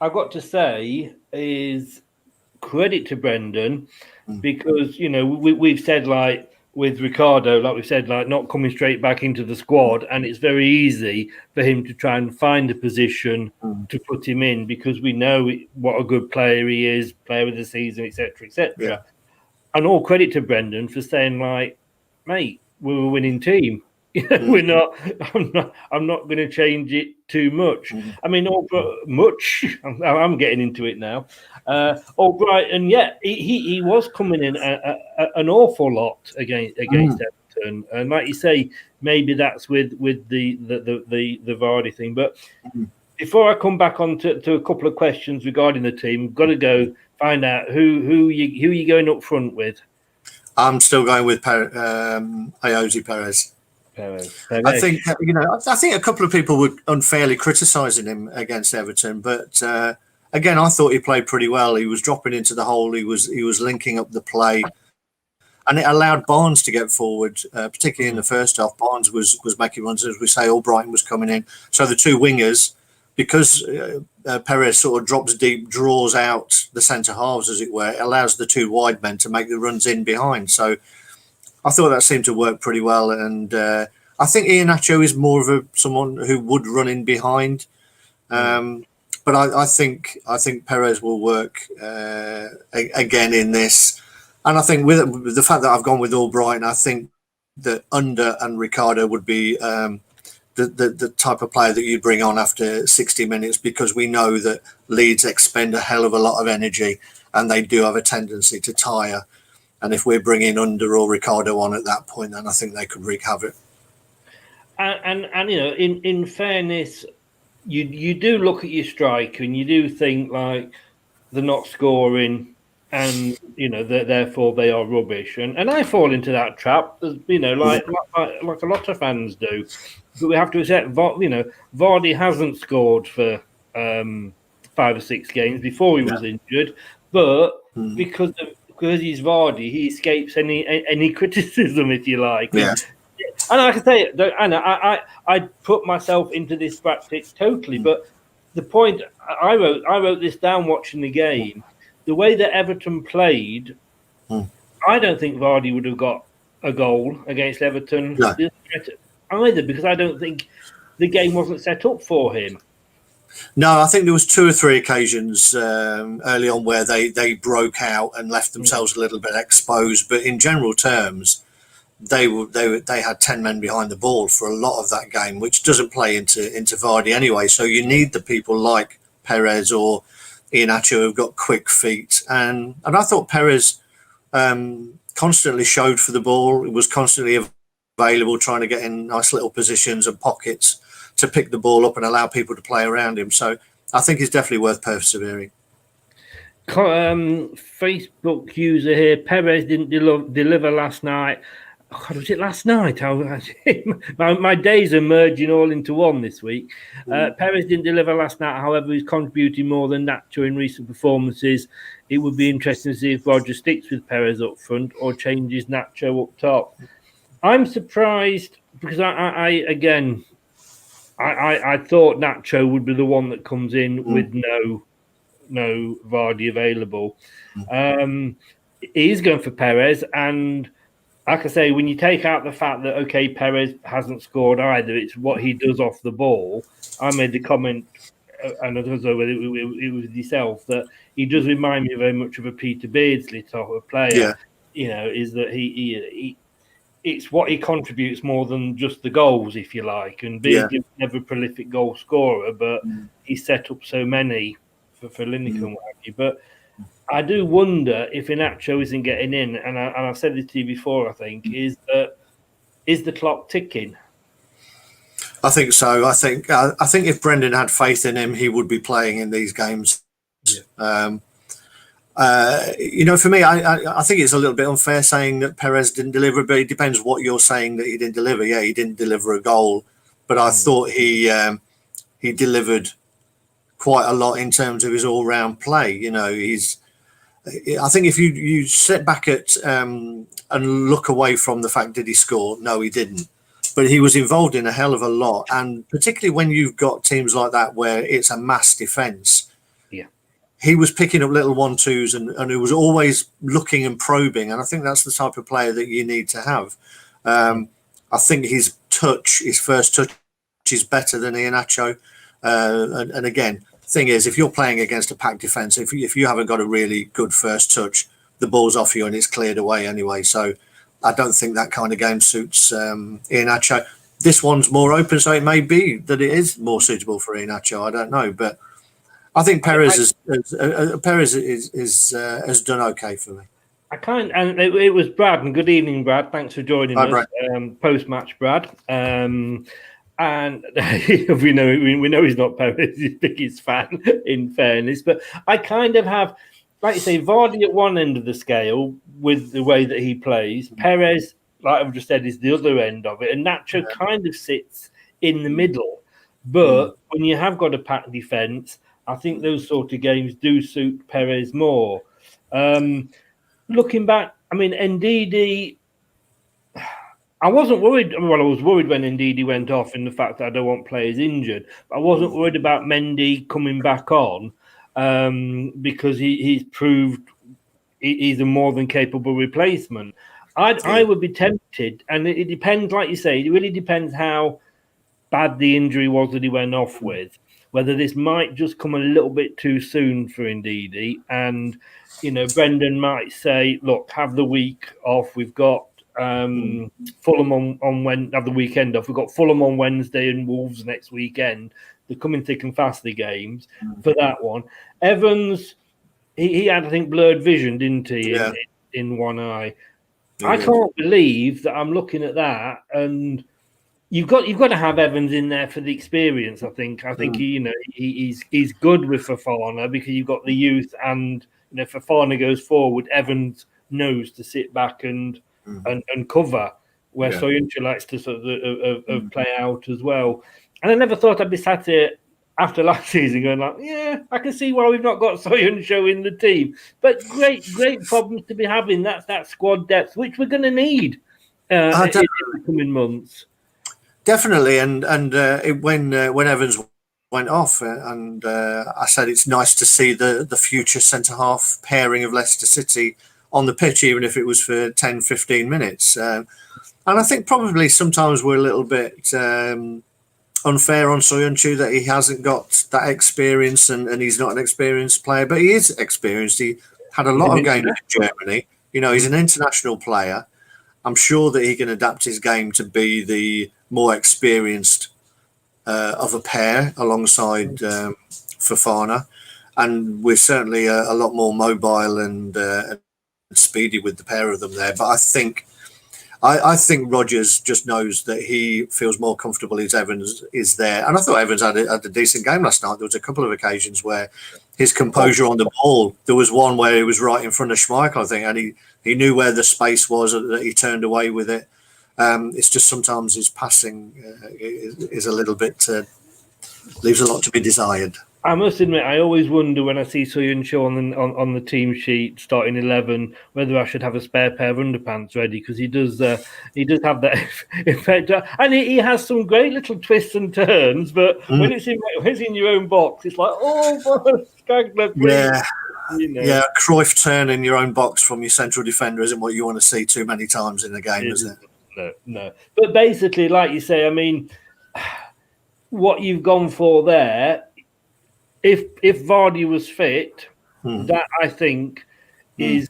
I've got to say is credit to Brendan, because we've said, like with Ricardo, like we've said, like not coming straight back into the squad, and it's very easy for him to try and find a position to put him in, because we know what a good player he is, player of the season, etc., etc. Yeah. And all credit to Brendan for saying, like, mate, we're a winning team. We're not. I'm not going to change it too much. I mean, I'm getting into it now. Albrighton, yeah, he was coming in an awful lot against Everton, and like you say, maybe that's with the Vardy thing. But before I come back on to a couple of questions regarding the team, I've got to go find out who you going up front with. I'm still going with Ayoze Perez. I think I think a couple of people were unfairly criticising him against Everton, but again, I thought he played pretty well. He was dropping into the hole. He was linking up the play, and it allowed Barnes to get forward, particularly in the first half. Barnes was making runs, as we say. Albrighton was coming in, so the 2 wingers, because Perez sort of drops deep, draws out the centre halves, as it were. It allows the 2 wide men to make the runs in behind. So I thought that seemed to work pretty well, and I think Iheanacho is more of someone who would run in behind, but I think Perez will work again in this, and I think with the fact that I've gone with Albrighton, I think that Under and Ricardo would be the type of player that you bring on after 60 minutes, because we know that Leeds expend a hell of a lot of energy, and they do have a tendency to tire. And if we're bringing Under or Ricardo on at that point, then I think they could wreak havoc. And in fairness, you do look at your striker and you do think, like, they're not scoring, and therefore they are rubbish. And I fall into that trap, like a lot of fans do. But we have to accept, Vardy hasn't scored for 5 or 6 games before he was injured, but because he's Vardy, he escapes any criticism, if you like. Yeah. And like I say, Anna, I put myself into this bracket totally. But the point I wrote this down watching the game. The way that Everton played, I don't think Vardy would have got a goal against Everton either, because I don't think the game wasn't set up for him. No, I think there was 2 or 3 occasions early on where they broke out and left themselves a little bit exposed. But in general terms, they had 10 men behind the ball for a lot of that game, which doesn't play into Vardy anyway. So you need the people like Perez or Iheanacho who've got quick feet, and I thought Perez constantly showed for the ball. It was constantly available, trying to get in nice little positions and pockets to pick the ball up and allow people to play around him. So I think it's definitely worth persevering. Facebook user here, Perez didn't deliver last night. God, was it last night? My days are merging all into one this week. Perez didn't deliver last night. However, he's contributing more than Nacho in recent performances. It would be interesting to see if Roger sticks with Perez up front or changes Nacho up top. I'm surprised because I thought Nacho would be the one that comes in with no Vardy available. He's going for Perez, and like I say, when you take out the fact that, okay, Perez hasn't scored either, it's what he does off the ball. I made the comment, and I don't know whether it was yourself, that he does remind me very much of a Peter Beardsley type of player. Yeah. Is that he it's what he contributes more than just the goals, if you like. And Beardsley was never a prolific goal scorer, but he set up so many for Lineker and what have you. But I do wonder if Iheanacho isn't getting in, and I've said this to you before, I think, is the clock ticking? I think so. I think if Brendan had faith in him, he would be playing in these games. Yeah. For me, I think it's a little bit unfair saying that Perez didn't deliver, but it depends what you're saying that he didn't deliver. Yeah, he didn't deliver a goal, but I thought he delivered quite a lot in terms of his all-round play. I think if you sit back and look away from the fact did he score, no, he didn't. But he was involved in a hell of a lot, and particularly when you've got teams like that where it's a mass defence. Yeah, he was picking up little 1-2s and he was always looking and probing, and I think that's the type of player that you need to have. I think his first touch, is better than Iheanacho, and again. Thing is, if you're playing against a packed defence, if you haven't got a really good first touch, the ball's off you and it's cleared away anyway. So I don't think that kind of game suits Iheanacho. This one's more open, so it may be that it is more suitable for Iheanacho. I don't know, but I think Perez has done okay for me. And it was Brad, and good evening, Brad. Thanks for joining us. Post-match, Brad. And we know he's not Perez's biggest fan, in fairness. But I kind of have, like you say, Vardy at one end of the scale with the way that he plays. Perez, like I've just said, is the other end of it. And Nacho kind of sits in the middle. But when you have got a packed defence, I think those sort of games do suit Perez more. Looking back, I mean, Ndidi... I wasn't worried. Well, I was worried when Ndidi went off in the fact that I don't want players injured. But I wasn't worried about Mendy coming back on because he's proved he's a more than capable replacement. I would be tempted, and it depends, like you say, it really depends how bad the injury was that he went off with. Whether this might just come a little bit too soon for Ndidi, and Brendan might say, "Look, have the week off. We've got." Fulham on Wednesday, have the weekend off. We've got Fulham on Wednesday and Wolves next weekend. They're coming thick and fast, the games for that one. Evans, he had, I think, blurred vision, didn't he, in one eye? Yeah. I can't believe that I'm looking at that, and you've got to have Evans in there for the experience. I think he's good with Fofana because you've got the youth and if Fofana goes forward, Evans knows to sit back and cover, where Soyuncu likes to sort of play out as well. And I never thought I'd be sat here after last season going like, yeah, I can see why we've not got Soyuncu in the team. But great problems to be having. That's that squad depth, which we're going to need in the coming months. Definitely, and when Evans went off, and I said it's nice to see the future centre half pairing of Leicester City on the pitch, even if it was for 10, 15 minutes. And I think probably sometimes we're a little bit unfair on Soyuncu that he hasn't got that experience and he's not an experienced player, but he is experienced. He had a lot of games in Germany. You know, he's an international player. I'm sure that he can adapt his game to be the more experienced of a pair alongside Fofana. And we're certainly a lot more mobile and speedy with the pair of them there. But I think Rodgers just knows that he feels more comfortable as Evans is there. And I thought Evans had a decent game last night. There was a couple of occasions where his composure on the ball, there was one where he was right in front of Schmeichel, I think, and he knew where the space was, that he turned away with it. It's just sometimes his passing is a little bit, leaves a lot to be desired. I must admit, I always wonder when I see Soyuncu on the team sheet starting 11 whether I should have a spare pair of underpants ready, because he does have that effect, and he has some great little twists and turns. But when it's in your own box, it's like, oh, Skagler, please. Yeah. You know. Yeah, Cruyff turn in your own box from your central defender isn't what you want to see too many times in a game, is it? No. But basically, like you say, I mean, what you've gone for there. If Vardy was fit, that I think is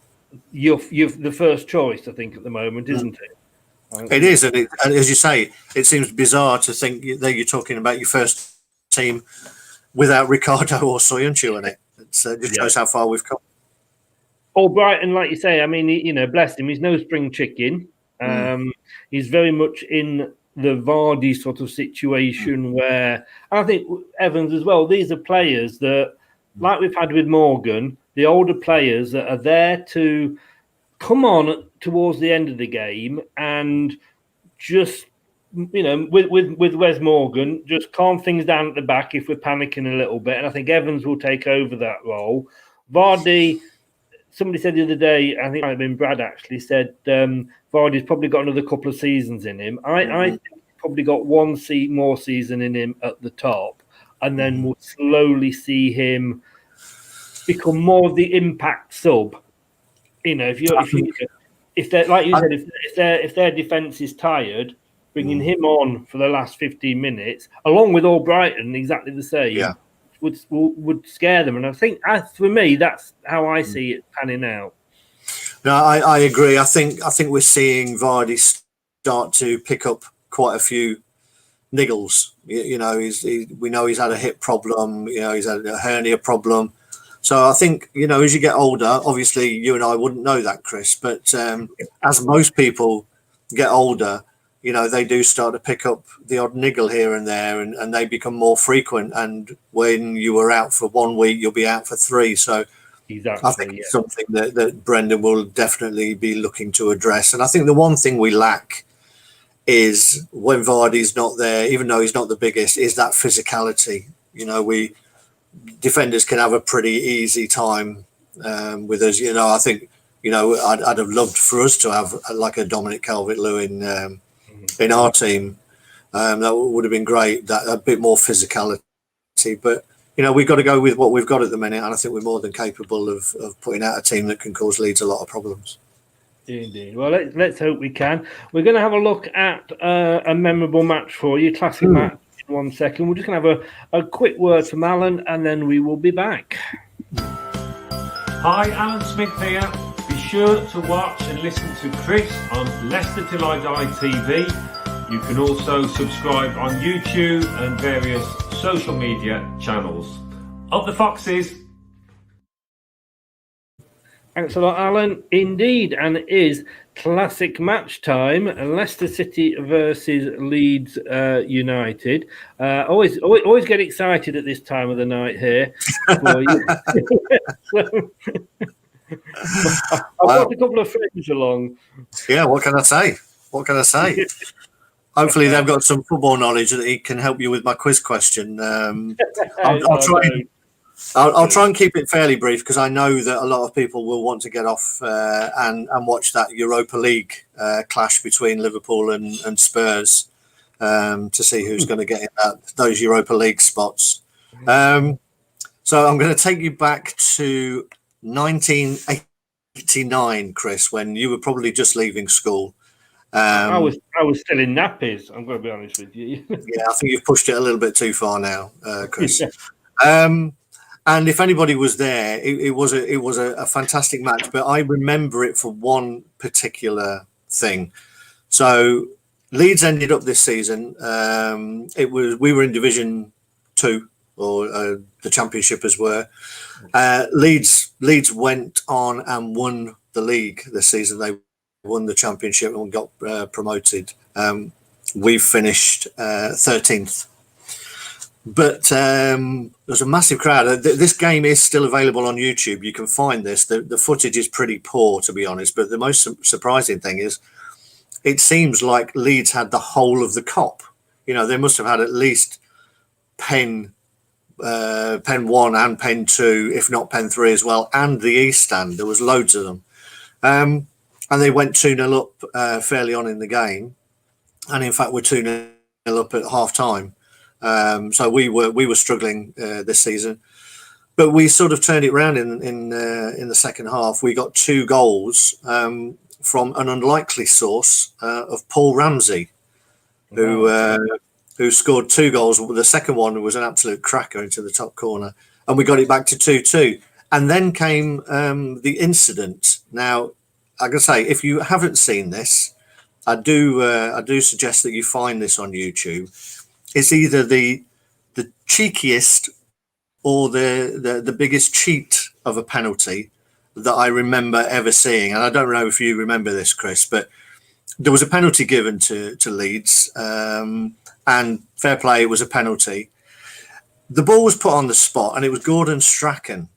your the first choice. I think at the moment, isn't it? It is, and as you say, it seems bizarre to think that you're talking about your first team without Ricardo or Soyuncu in it. It just shows how far we've come. Brighton, like you say, I mean, bless him. He's no spring chicken. He's very much in the Vardy sort of situation where I think Evans as well, these are players that, like we've had with Morgan, the older players that are there to come on towards the end of the game and just, with Wes Morgan, just calm things down at the back if we're panicking a little bit. And I think Evans will take over that role. Vardy, somebody said the other day, I think it might have been Brad actually, said Vardy's probably got another couple of seasons in him. I think he's probably got one more season in him at the top, and then we'll slowly see him become more of the impact sub. If they're like you said, if their defense is tired, bringing him on for the last 15 minutes, along with Brighton, exactly the same. Yeah. Would scare them, and I think for me that's how I see it panning out. No, I agree. I think we're seeing Vardy start to pick up quite a few niggles. We know he's had a hip problem. He's had a hernia problem. So I think as you get older, obviously you and I wouldn't know that, Chris, but as most people get older, they do start to pick up the odd niggle here and there, and they become more frequent. And when you were out for 1 week, you'll be out for 3. So exactly, I think it's something that Brendan will definitely be looking to address. And I think the one thing we lack is when Vardy's not there, even though he's not the biggest, is that physicality. We defenders can have a pretty easy time with us. I think, I'd have loved for us to have like a Dominic Calvert-Lewin in our team. That would have been great, that a bit more physicality. But we've got to go with what we've got at the minute, and I think we're more than capable of putting out a team that can cause Leeds a lot of problems. Indeed. Well, let's hope we can. We're going to have a look at a memorable match for you, classic match, in 1 second. We're just going to have a quick word from Alan, and then we will be back. Hi, Alan Smith here. Be sure to watch and listen to Chris on Leicester Till I Die TV. You can also subscribe on YouTube and various social media channels. Up the Foxes! Thanks a lot, Alan. Indeed, and it is classic match time. Leicester City versus Leeds United. Always get excited at this time of the night here. For you. I've got a couple of friends along. Yeah, what can I say? What can I say? Hopefully, they've got some football knowledge that it can help you with my quiz question. I'll try and keep it fairly brief because I know that a lot of people will want to get off and watch that Europa League clash between Liverpool and Spurs to see who's going to get in those Europa League spots. So I'm going to take you back to 1989, Chris, when you were probably just leaving school. I was still in nappies. I'm going to be honest with you. Yeah, I think you've pushed it a little bit too far now, Chris. And if anybody was there, it was a fantastic match. But I remember it for one particular thing. So Leeds ended up this season. We were in Division 2, or the Championship as were. Leeds went on and won the league this season. They won the Championship and got promoted. We finished 13th. But there's a massive crowd. This game is still available on YouTube. You can find this. The footage is pretty poor, to be honest. But the most surprising thing is it seems like Leeds had the whole of the Kop. You know, they must have had at least pen 1 and pen 2, if not pen 3 as well, and the East Stand. There was loads of them. And they went 2-0 up fairly on in the game. And in fact, we're 2-0 up at half time. So we were struggling this season, but we sort of turned it around in the second half. We got 2 goals from an unlikely source of Paul Ramsey, who scored 2 goals. The second one was an absolute cracker into the top corner, and we got it back to 2-2. And then came the incident. Now, I can say, if you haven't seen this, I do suggest that you find this on YouTube. It's either the cheekiest or the biggest cheat of a penalty that I remember ever seeing. And I don't know if you remember this, Chris, but there was a penalty given to Leeds, and fair play, it was a penalty. The ball was put on the spot, and it was Gordon Strachan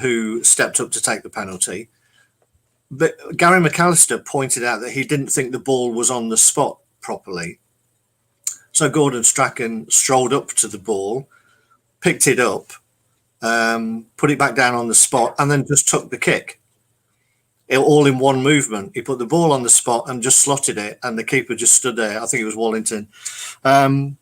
who stepped up to take the penalty. But Gary McAllister pointed out that he didn't think the ball was on the spot properly. So Gordon Strachan strolled up to the ball, picked it up, put it back down on the spot, and then just took the kick. All in one movement. He put the ball on the spot and just slotted it, and the keeper just stood there. I think it was Wallington, or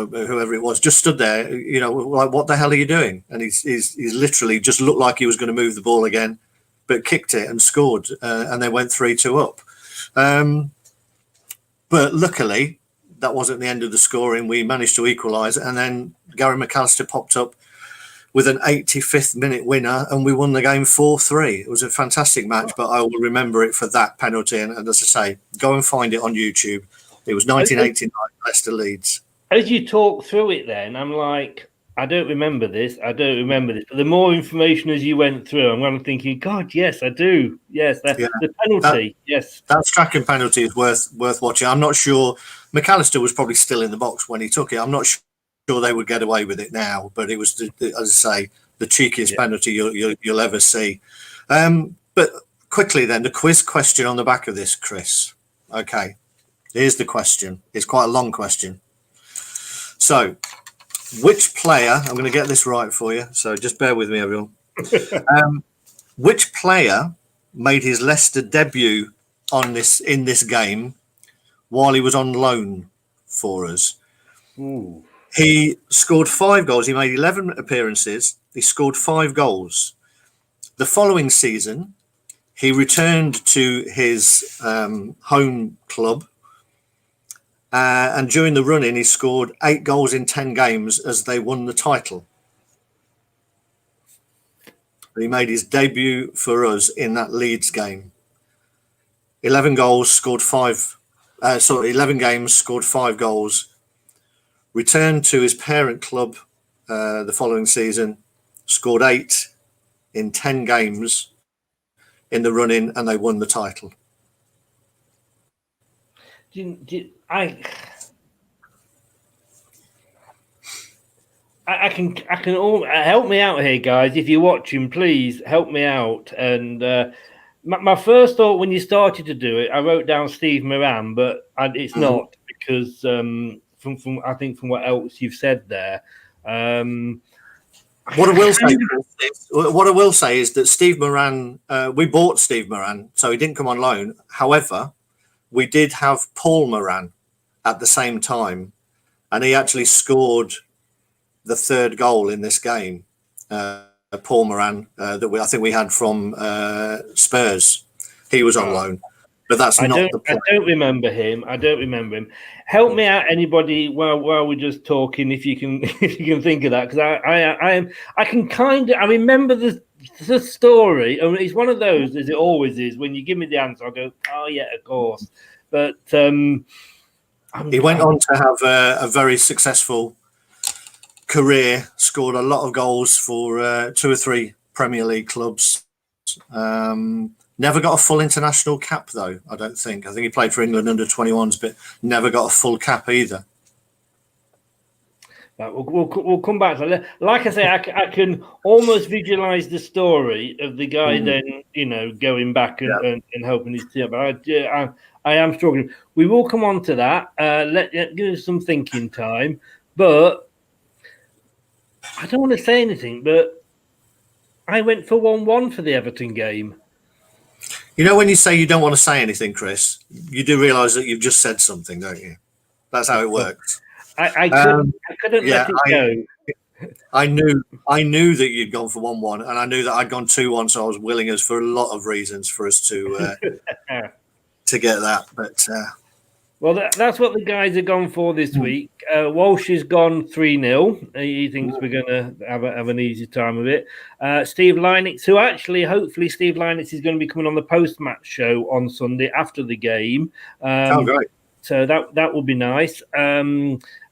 whoever it was, just stood there. You know, like, what the hell are you doing? And he's literally just looked like he was going to move the ball again, but kicked it and scored, and they went 3-2 up. But luckily, that wasn't the end of the scoring. We managed to equalise, and then Gary McAllister popped up with an 85th minute winner, and we won the game 4-3. It was a fantastic match, but I will remember it for that penalty. And as I say, go and find it on YouTube. It was 1989 Leicester Leeds. As you talk through it, then I'm like, I don't remember this. But the more information as you went through, I'm thinking, God, yes, I do. Yes, the penalty. Yes, that Strachan penalty is worth watching. I'm not sure. McAllister was probably still in the box when he took it. I'm not sure they would get away with it now, but it was, as I say, the cheekiest penalty you'll ever see. But quickly then, the quiz question on the back of this, Chris. Okay, here's the question. It's quite a long question. So, which player, I'm going to get this right for you, so just bear with me, everyone. Which player made his Leicester debut in this game while he was on loan for us? Ooh. He scored 5 goals. He made 11 appearances. He scored 5 goals. The following season, he returned to his home club. And during the run-in, he scored 8 goals in 10 games as they won the title. He made his debut for us in that Leeds game. 11 goals, scored 5. 11 games, scored 5 goals. Returned to his parent club the following season, scored 8 in 10 games in the run-in, and they won the title. I can all help me out here, guys. If you're watching, please help me out. And my first thought when you started to do it, I wrote down Steve Moran, but it's not, because from I think from what else you've said there. What I will say is that Steve Moran, we bought Steve Moran, so he didn't come on loan. However, we did have Paul Moran at the same time, and he actually scored the third goal in this game. Paul Moran, I think we had from Spurs. He was on loan, but that's not the point. I don't remember him. Help me out, anybody, while we're just talking, if you can think of that, because I can kind of remember the story. I mean, it's one of those, as it always is. When you give me the answer, I'll go, oh yeah, of course. But he went on to have a very successful career, scored a lot of goals for 2 or 3 Premier League clubs. Never got a full international cap, though, I don't think. I think he played for England under 21s, but never got a full cap either. Right, we'll come back to that. Like I say, I can almost visualize the story of the guy then, going back and helping his team. But I am struggling. We will come on to that. Give us some thinking time. But I don't want to say anything, but I went for 1-1 for the Everton game. You know, when you say you don't want to say anything, Chris, you do realise that you've just said something, don't you? That's how it works. I couldn't let it go. I knew that you'd gone for 1-1, and I knew that I'd gone 2-1, so I was willing us for a lot of reasons for us to get that. But well, that's what the guys have gone for this week. Walsh has gone 3-0. He thinks we're going to have an easy time of it. Steve Lynix, who actually, hopefully, Steve Lynix is going to be coming on the post-match show on Sunday after the game. Great. So that will be nice.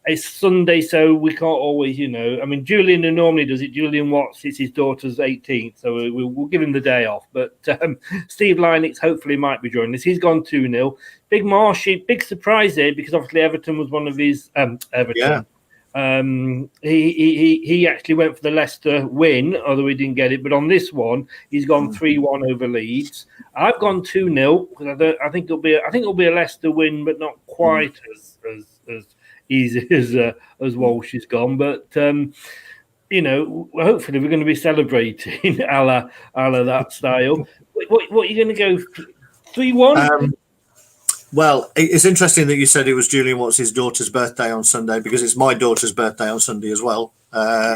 It's Sunday, so we can't always, I mean, Julian, who normally does it, Julian Watts, it's his daughter's 18th, so we'll give him the day off. But Steve Lynix hopefully might be joining us. He's gone 2-0. Big Marshy, big surprise there, because obviously Everton was one of his Everton. Yeah. He actually went for the Leicester win, although he didn't get it. But on this one, he's gone 3-1 over Leeds. I've gone 2-0 because I think it'll be a Leicester win, but not quite as easy as Walsh has gone. But hopefully we're going to be celebrating a la that style. What are you going to go 3-1? Well, it's interesting that you said it was Julian Watts' daughter's birthday on Sunday, because it's my daughter's birthday on Sunday as well.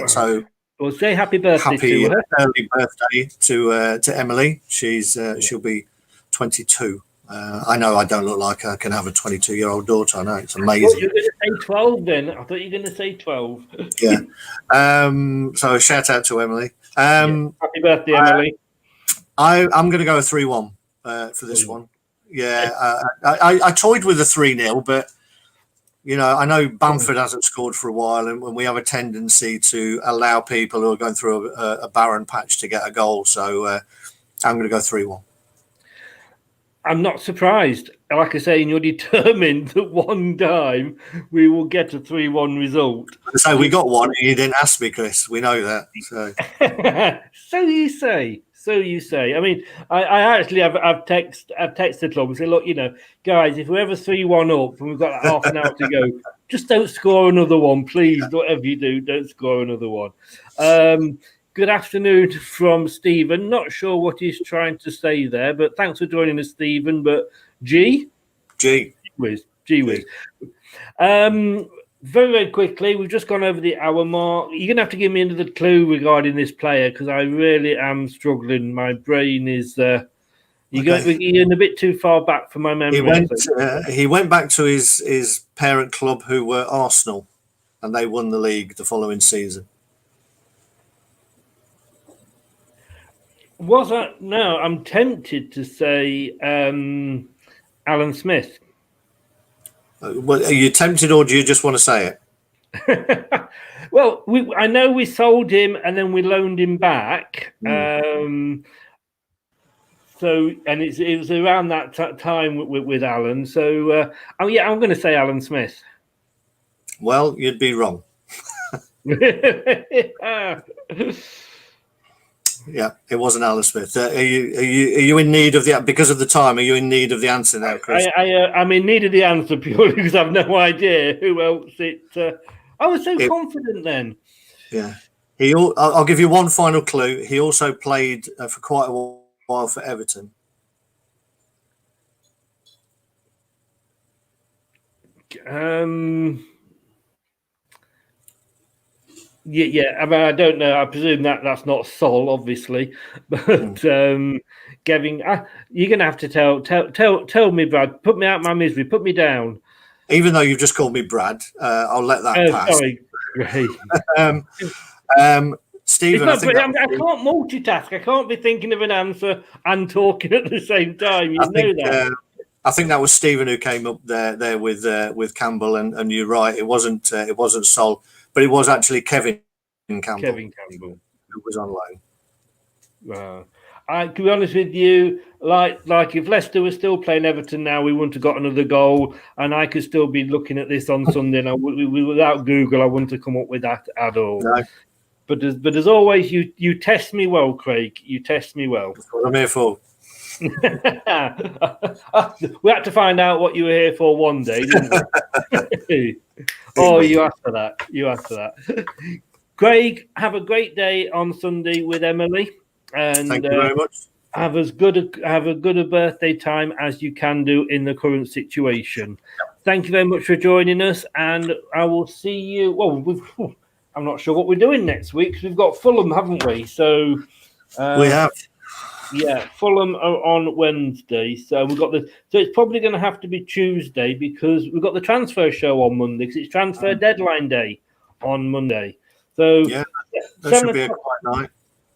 So, well, say happy birthday to her. Early birthday to Emily. She'll be 22. I know I don't look like I can have a 22-year-old daughter. I know, it's amazing. I thought you were going to say 12 then. I thought you were going to say 12. Yeah. So shout out to Emily. Happy birthday, Emily. I'm going to go a 3-1 for this one. Yeah, I toyed with a 3-0, but I know Bamford hasn't scored for a while, and we have a tendency to allow people who are going through a barren patch to get a goal. So I'm going to go 3-1. I'm not surprised. Like I say, you're determined that one time we will get a 3-1 result. So we got one, and you didn't ask me, Chris. We know that. So, so you say. So you say. I mean, I actually I've texted the club and said, look, guys, if we're ever 3-1 up and we've got half an hour to go, just don't score another one, please. Whatever you do, don't score another one. Good afternoon from Stephen. Not sure what he's trying to say there, but thanks for joining us, Stephen. But Gee whiz. Very, very quickly, we've just gone over the hour mark. You're going to have to give me another clue regarding this player, because I really am struggling. My brain is you're in a bit too far back for my memory. He went back to his parent club, who were Arsenal, and they won the league the following season. Was that? No, I'm tempted to say Alan Smith. Well, are you tempted, or do you just want to say it? Well, I know we sold him and then we loaned him back. So, and it was around that time with Alan. So, I'm going to say Alan Smith. Well, you'd be wrong. Yeah, it wasn't Alan Smith. Are you in need of because of the time? Are you in need of the answer now, Chris? I'm in need of the answer purely because I've no idea who else it. I was so confident then. Yeah, I'll give you one final clue. He also played for quite a while for Everton. Yeah. I mean, I don't know. I presume that's not Sol, obviously, but Gavin, you're gonna have to tell me, Brad. Put me out my misery. Put me down. Even though you've just called me Brad, I'll let that pass. Sorry, Great. Stephen, I can't multitask. I can't be thinking of an answer and talking at the same time. You know that. I think that was Stephen who came up there with Campbell, and you're right. It wasn't Sol, but it was actually Kevin Campbell. Who was on loan. To be honest with you, like if Leicester was still playing Everton now, we wouldn't have got another goal, and I could still be looking at this on Sunday. And without Google, I wouldn't have come up with that at all. No. But as always, you test me well, Craig. You test me well. That's what I'm here for. We had to find out what you were here for one day, didn't we? You asked for that. Craig, have a great day on Sunday with Emily, and thank you very much. Have a good a birthday time as you can do in the current situation. Thank you very much for joining us, and I will see you. Well, I'm not sure what we're doing next week because we've got Fulham, haven't we? So we have. Yeah, Fulham are on Wednesday, so So it's probably going to have to be Tuesday because we've got the transfer show on Monday because it's transfer deadline day on Monday. So yeah, that should be a quiet night.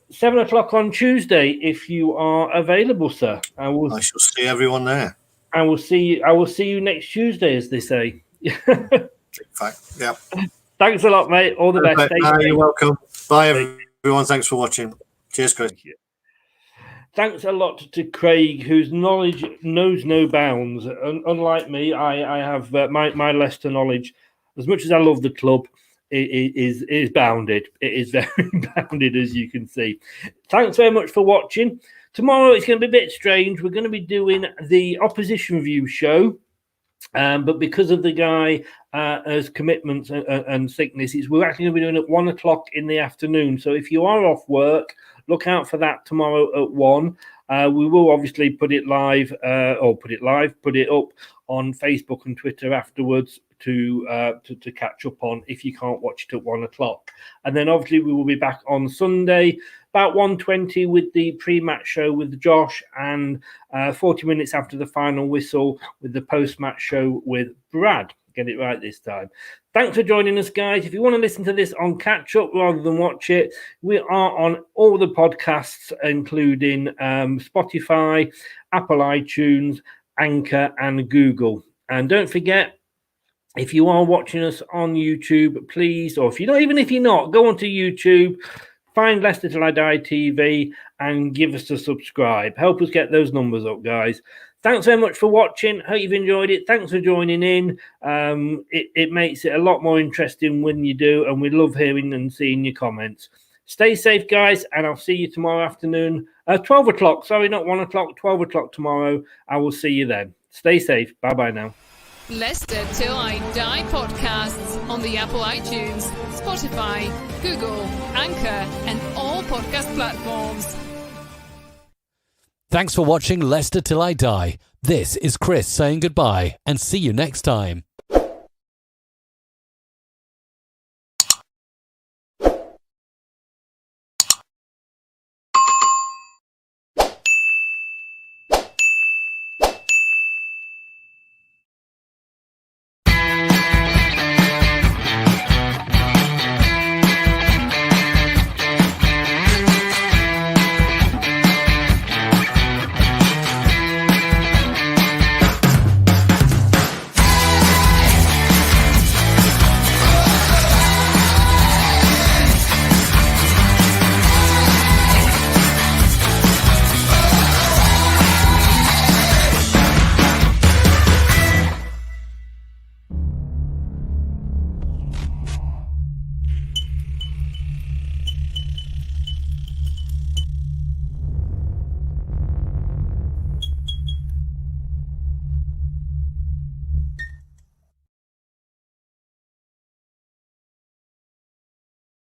7 o'clock on Tuesday, if you are available, sir. I shall see everyone there. I will see you next Tuesday, as they say. In fact, yeah. Thanks a lot, mate. All the best. You're welcome. Bye, everyone. Thanks for watching. Cheers, Chris. Thanks a lot to Craig, whose knowledge knows no bounds. Unlike me, I have my Leicester knowledge. As much as I love the club, it is bounded. It is very bounded, as you can see. Thanks very much for watching. Tomorrow it's going to be a bit strange. We're going to be doing the opposition view show. But because of the guy has commitments and sickness, we're actually going to be doing it at 1 o'clock in the afternoon. So if you are off work, look out for that tomorrow at 1. We will obviously put it up on Facebook and Twitter afterwards to catch up on if you can't watch it at 1 o'clock. And then obviously we will be back on Sunday about 1:20 with the pre-match show with Josh, and 40 minutes after the final whistle with the post-match show with Brad. Get it right this time. Thanks for joining us, guys. If you want to listen to this on catch-up rather than watch it, we are on all the podcasts, including Spotify, Apple iTunes, Anchor, and Google. And don't forget, if you are watching us on YouTube, please, or if you're not, go onto YouTube, find Leicester Till I Die TV, and give us a subscribe. Help us get those numbers up, guys. Thanks very much for watching. Hope you've enjoyed it. Thanks for joining in. It makes it a lot more interesting when you do, and we love hearing and seeing your comments. Stay safe, guys, and I'll see you tomorrow afternoon. 12 o'clock. Sorry, not 1 o'clock. 12 o'clock tomorrow. I will see you then. Stay safe. Bye-bye now. Leicester Till I Die podcasts on the Apple iTunes, Spotify, Google, Anchor, and all podcast platforms. Thanks for watching Leicester Till I Die. This is Chris saying goodbye and see you next time.